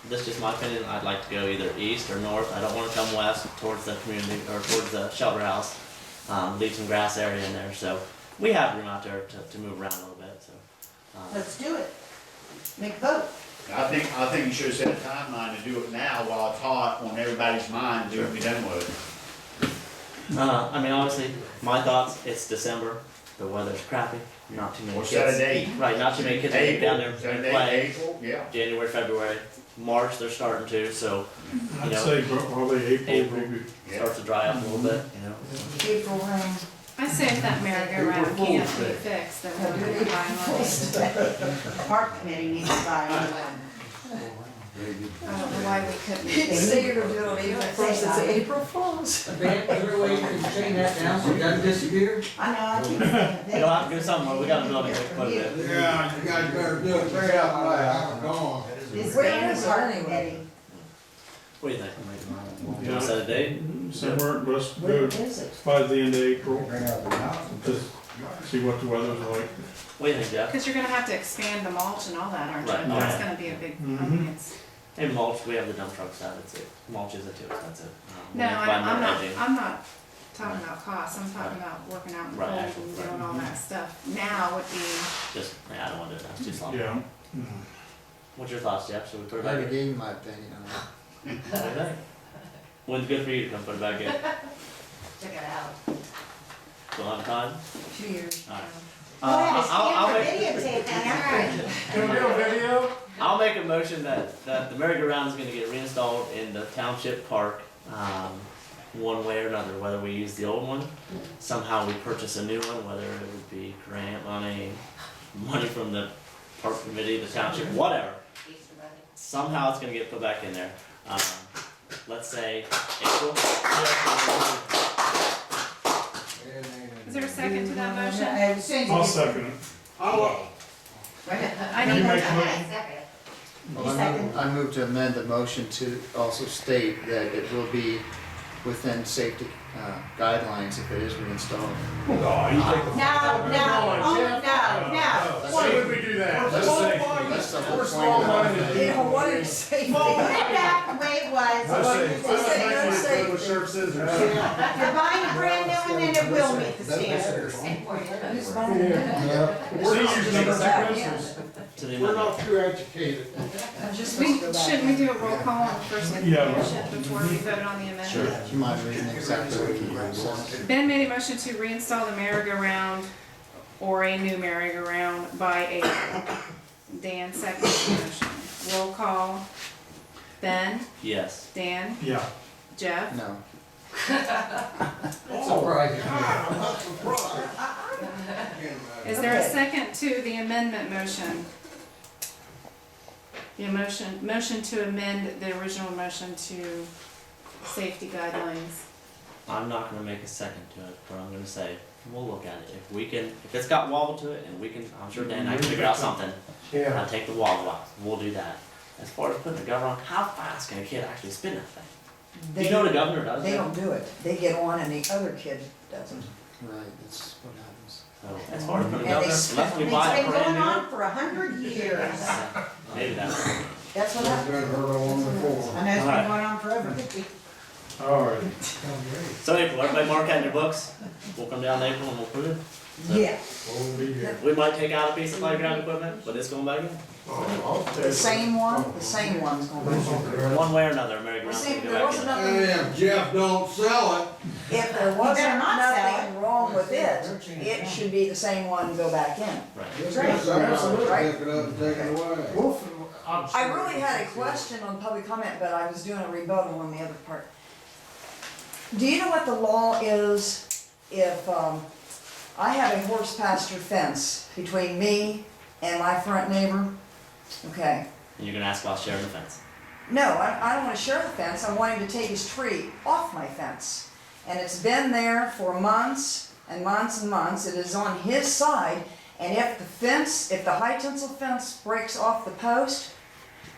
this is just my opinion, I'd like to go either east or north. I don't wanna come west towards the community, or towards the shelter house. Leave some grass area in there, so we have room out there to move around a little bit, so. Let's do it. Make a vote. I think you should have set a timeline to do it now while it's hot on everybody's mind, to be done with it. I mean, honestly, my thoughts, it's December, the weather's crappy, not too many Or kids. set a date. Right, not too many kids get down there Set a and date, play. April, yeah. January, February, March, they're starting to, so, you I'd know, say probably April, April. maybe. starts to dry up a little bit, you know. April rain. I say if that merry-go-round can't be fixed, then we're gonna buy one. Park committee needs to buy one. I don't know why we couldn't. You say you're gonna do it April first, it's April Fools. Ben, is there a way you can chain that down so it doesn't disappear? I know, I keep saying We that. don't have to do something, we got a building that's quite a bit. Yeah, you guys better do it, very out loud, I'm gone. This Where band is it park anyway? committee. What do you think? You wanna set a date? Somewhere, let's Where go is it? by the end of April, just see what the weather's like. What do you think, Jeff? Cause you're gonna have to expand the mulch and all that, aren't you? Right. That's gonna be a big, I mean, it's, Hey, mulch, we have the dump trucks out, mulch isn't too expensive. We no, have to buy more I'm not, edging. I'm not talking about cost, I'm talking about working out in the Right, cold actual, and right. doing all that stuff. Now would be, Just, I don't wanna do it, that's too slow. Yeah. What's your thoughts, Jeff? Should we put it I back already in? gave you my opinion on that. What do you think? When's good for you to come put it back in? Check it out. Still have time? 2 years. Alright. I'll make, videotape that. Can we do a video? I'll make a motion that the merry-go-round is gonna get reinstalled in the township park, one way or another, whether we use the old one, somehow we purchase a new one, whether it would be grant money, money from the park committee, the township, whatever. Somehow it's gonna get put back in there. Let's say April. is there a second to that motion? As soon as you I'll get- second it. I You need make to, mo- I move to amend the motion to also state that it will be within safety guidelines if it is reinstalled. No, you take the. No, no, oh, no. Why would we do that? That's That's the whole We're point small of minded. You know, what did you say? Put it back the way it was. With sharp scissors. If you're buying a brand new one, then it will meet the standards. Who's buying it? Scissors never take Yeah. pencils. To the We're amendment. not too educated. I'm just we, supposed to go back. shouldn't we do a roll call on the first one Yeah. before we vote on the amendment? Sure. Do you mind reading exactly what you said? Ben made a motion to reinstall the merry-go-round or a new merry-go-round by April. Dan seconded the motion. Roll call. Ben, Yes. Dan, Yeah. Jeff, No. Surprising. is there a second to the amendment motion? The motion to amend the original motion to safety guidelines. I'm not gonna make a second to it, but I'm gonna say, we'll look at it. If it's got wobble to it and we can, I'm sure Dan and I can figure out something. Yeah. I'll take the wobble out, we'll do that. As far as putting the governor on, how fast can a kid actually spin that thing? Do you know what a governor does? They don't do it. They get on and the other kid doesn't. Right, that's what happens. So, as far as putting a And they governor, unless we It's buy a been going brand on for 100 years. new, maybe that's. That's what happens. I've heard of one before. I know it's been going on forever. All right. So April, everybody mark that in your books. We'll come down in April and we'll put it. Yeah. We'll be here. We might take out a piece of playground equipment, but it's going back in. The same one's gonna be. One way or another, merry-go-round See, can go there back wasn't in. nothing, And if Jeff don't sell it, if there better wasn't not sell nothing wrong with it, it should be the same one and go back in. Right. somebody pick it up and take it away. I really had a question on public comment, but I was doing a rebuttal on the other part. Do you know what the law is if, I have a horse pasture fence between me and my front neighbor, okay? And you're gonna ask about sharing the fence. No, I don't wanna share the fence, I want him to take his tree off my fence. And it's been there for months and months and months, it is on his side, and if the high tensile fence breaks off the post,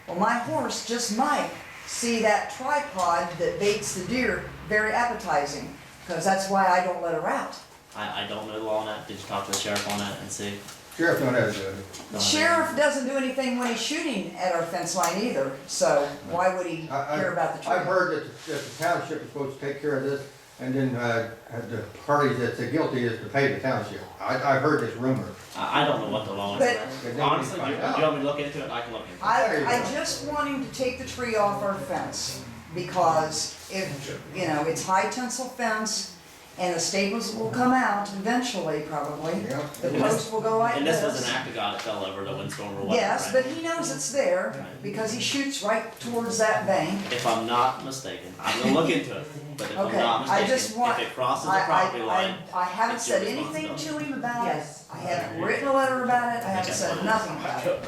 well, my horse just might see that tripod that baits the deer very appetizing, because that's why I don't let her out. I don't know the law on that. Did you talk to the sheriff on that and see? Sheriff don't have to do it. The sheriff doesn't do anything when he's shooting at our fence line either, so why would he care about the tree? I've heard that the township is supposed to take care of this, and then, the parties that's guilty is to pay the township. I've heard this rumor. I don't know what the law is. But- Honestly, do you want me to look into it? I can look into it. I just want him to take the tree off our fence, because if, it's high tensile fence, and the staples will come out eventually, probably. Yep. The post will go like And this was this. an act of God that fell over the windstorm or whatever. Yes, right? but he knows it's there, because he shoots right towards that bank. If I'm not mistaken, I'm gonna look into it, but if I'm Okay, not I just mistaken, want. if it crosses the property line, I haven't it's your said anything responsibility. to him about it. Yes. I haven't written a letter about it, I haven't said nothing about it.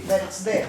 But it's there.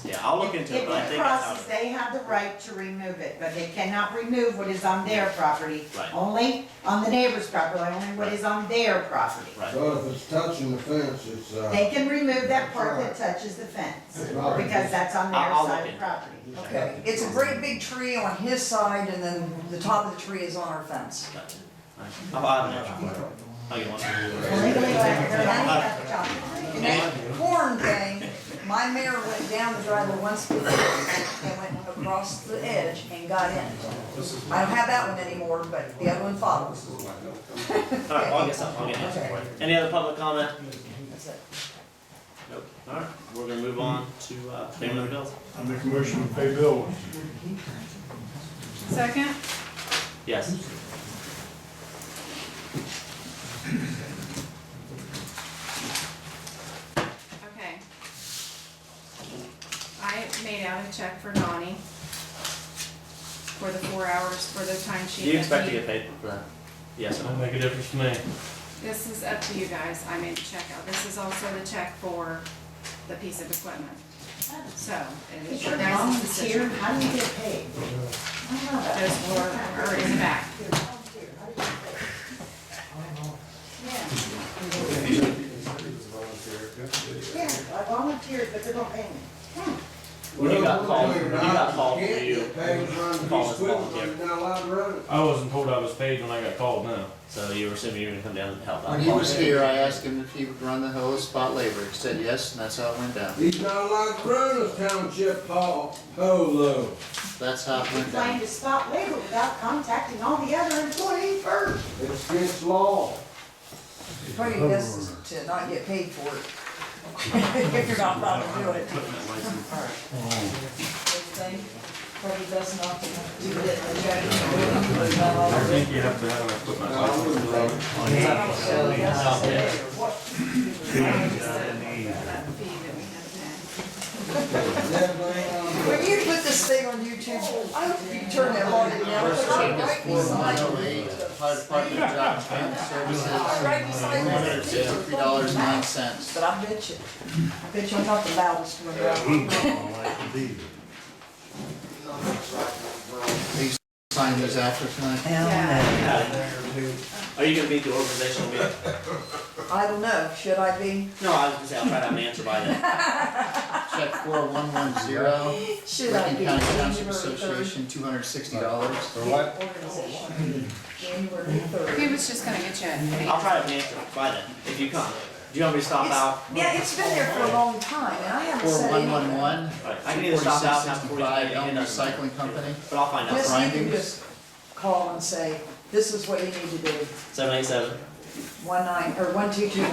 Yeah, I'll look into it, but I If it think that's how. crosses, they have the right to remove it, but they cannot remove what is on their property. Right. Only on the neighbor's property, only what is on their property. Right. So if it's touching the fence, it's, They can remove that part that touches the fence, because that's on their I'll look side of into the it. property. Okay, it's a great big tree on his side, and then the top of the tree is on our fence. Gotcha. Alright. I'll have an answer for you. I'll get one. Well, legally, like, they're not at the top of the tree. And that corn thing, my mare went down the driveway once before and went across the edge and got in. I don't have that one anymore, but the other one follows. Alright, well, I'll get something, I'll get an answer for you. Any other public comment? That's it. Nope. Alright, we're gonna move on to, payment of the bills. I make a motion to pay bills. Second? Yes. Okay. I made out a check for Donnie for the 4 hours for the timesheet. Do you expect that to he- get paid for that? Yes or no? That'll make a difference to me. This is up to you guys, I made the check out. This is also the check for the piece of equipment. So, it is If your you're guys' volunteer, decision. how do you get paid? I don't know about Those that. were, are in the back. Yeah, I volunteered, but they don't pay me. When you got called, when you got called, were Can't you get paid to run the call piece as of a equipment, volunteer? you're not allowed to run it. I wasn't told I was paid when I got called, no. So you were assuming you were gonna come down and help out? When he was here, I asked him if he would run the whole spot labor. He said yes, and that's how it went down. He's not allowed to run his township polo. That's how it You went claim down. to stop labor without contacting all the other employees first. It's against law. Probably best to not get paid for it. If you're not allowed to do it. Everything, probably best not to do it. I think you have to have an equipment license. When you put this thing on YouTube, I hope you turn that volume down. First Because check I'm is right for beside you. 108, Fire Department Job and Family Services, I'm right beside you. $3.09. But I bet you I'm not the loudest one around. Sign these after tonight. Are you gonna be at the organizational meeting? I don't know, should I be? No, I was gonna say, I'll try to have an answer by then. Check 4110, Should I Lincoln be? County Township January 3rd. Association, $260. For what? Organization. January 3rd. He was just gonna get you an I'll try to have an answer by then, if you come. Do you want me to stop out? Yeah, it's been there for a long time, and I haven't said anything. 4111, Alright, I can either stop out and have 4665 Elm 45 Recycling Company. but I'll find out. Just, you can Findings. just call and say, this is what you need to do, 787. 1221.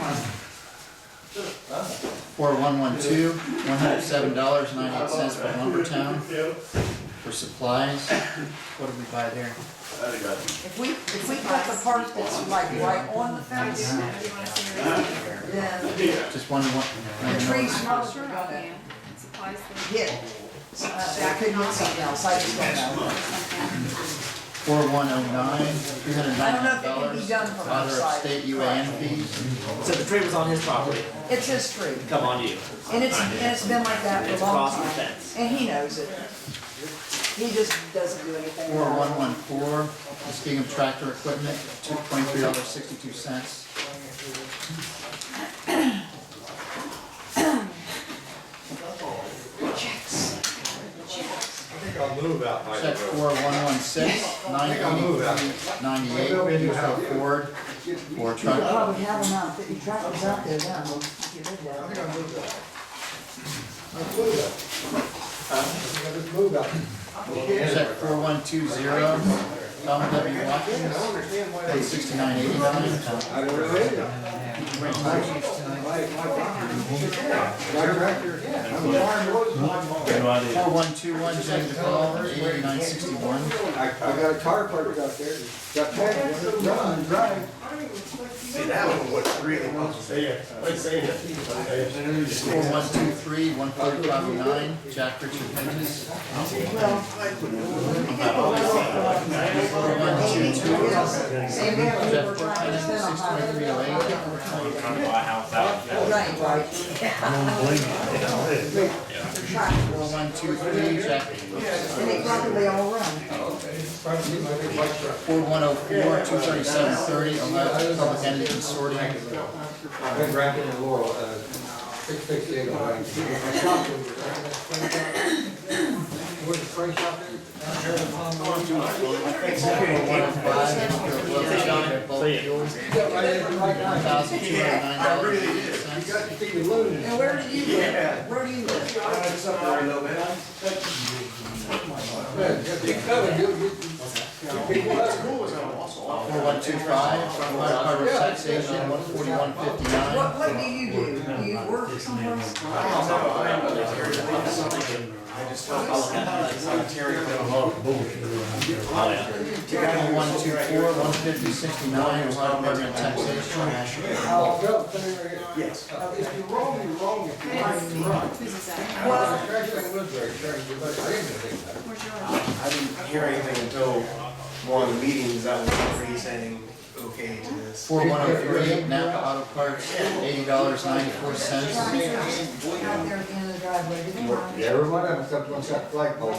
4112, $107.98 for Lumbertown for supplies. What did we buy there? If we cut the part that's like right on the fence, then Just one, the trees probably Sure, gonna yeah. Supplies for hit. I could get something else, I just don't know. 4109, I don't know if it can be $399, done from other outside. state UAN fees. So the tree was on his property, It's his tree, come on you. and it's been like that for It's a long across the time, fence. and he knows it. He just doesn't do anything about it. 4114, speaking of tractor equipment, $23.62. I'll move out by Check 4116, $983.98, Houston Ford for You truck. probably have them out, 50 tractors out there now, if you live there. I think I'll move that. I'll move that. I think I'll just move that. Check 4120, Tom W. Watkins, $169.89. I don't know either. My tractor, yeah. I'm darn close to my mom. 4121, James DePaul, $89.61. I got a car parked out there. Got tags, run, drive. See, that one was really complicated. Yeah, like saying it. 4123, 14509, Jack Richard Hedges. 4122, Jeff Chorpenning, 62308. Right, right. 4123, Jack. And they probably all run. 4104, 23730, Ohio Public Entity Consortium. I've been racking and Laurel, 668 Ohio. Where's the spray shop at? 1,209. And where do you live? Where do you live? That's cool as hell. 4125, Ohio Department of Taxation, 14159. What do you do? Do you work somewhere? I'll look at it. Oh, yeah. 4124, 15069, Ohio Department of Taxation. Yes. If you're wrong, you're wrong. If you're right, you're right. Who's this at? Well, actually, I was very strange, but I didn't think that. Where's yours? I didn't hear anything until one of the meetings that was free saying okay to this. 4103, Napa Auto Parts, $80.94. Out there at the end of the driveway, do they run? Yeah, everyone have something on that flagpole.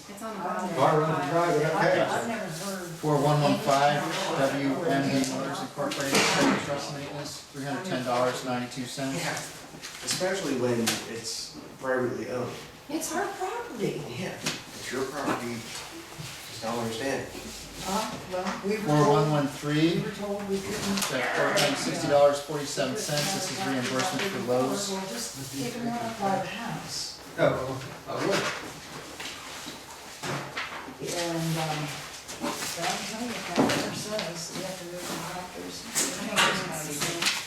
It's on the bottom. Car runs dry without I've tags. never heard. 4115, WMD Motors Incorporated, truck maintenance, $310.92. Especially when it's privately owned. It's our property. Yeah, it's your property, just don't understand it. Well, we were told, 4113, we couldn't. check $460.47, this is reimbursement for Lowe's. Well, just take them out by the house. Oh, I would. And, I'll tell you, Catherine says, you have to move the tractors.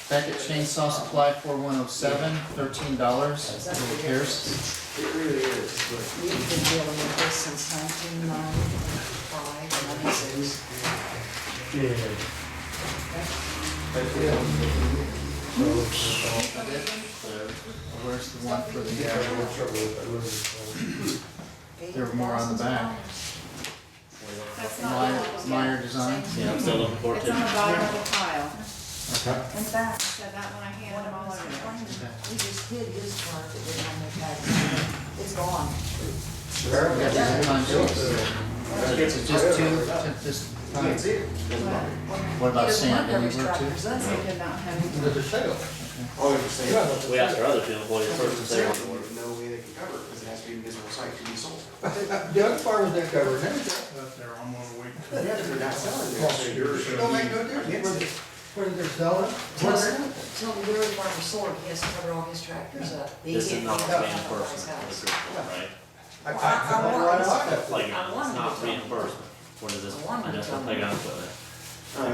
Beckett Chainsaw Supply, 4107, $13 for repairs. It really is, We've been dealing with this since 1995, 96. Where's the one for the, there were more on the back. That's not. Meyer Design. Yeah, I'm still looking forward It's to on the it. bottom of the pile. In fact, Said that when I handed them all over. we just hid his part that didn't have no tags. It's gone. Yeah, these are time sheets. It's just two, this time. What about Sam, any work too? Tractors, that's like about having. There's a sale. all they're saying. We asked our other two employees first if they wanted to work. No way they can cover it, because it has to be a visible site to be sold. The other farmers that cover it, Up there, I'm gonna wait. Yeah, but they're not selling it, so yours should don't make be no against difference. it. What is their selling? Tell the dairy farmer sold, he has to cover all his tractors up. He This is can't not pick the up main half of his person, house. this group, right? Playground, it's not reimbursement. What is this? I know it's not playground equipment.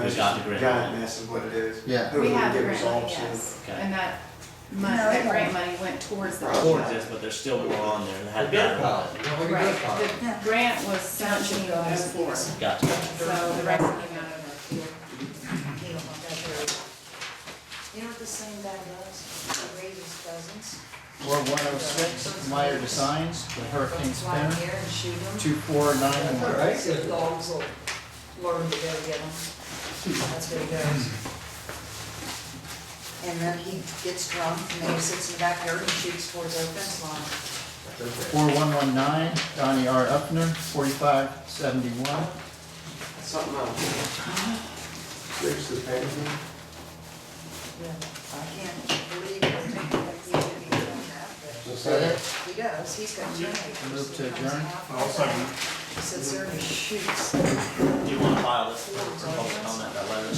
We've got the grant. Giant mess is what it is. Yeah. We have Get grant money, resolved soon. yes, Okay. and that money, that grant money went towards the. Towards this, but there's still more on there that had been. Right, the grant was 1704, so Gotcha. the rest came out of our. He don't want that dairy. You know what this same guy does? He raises pheasants, Or 106, Meyer Designs, the Hurricane Fly Spinner, here and shoot them. 2491. Dogs will learn to go get them. That's what he does. And then he gets drunk and then he sits in the backyard and shoots towards our fence line. 4119, Donnie R. Upner, 4571. Something else. Fix the painting. Yeah, I can't believe it. He didn't even do that, but Is that it? he does. He's got 10 acres. Move to adjourn. I'll second. He sits there and he shoots. Do you wanna file this for public comment, that letter?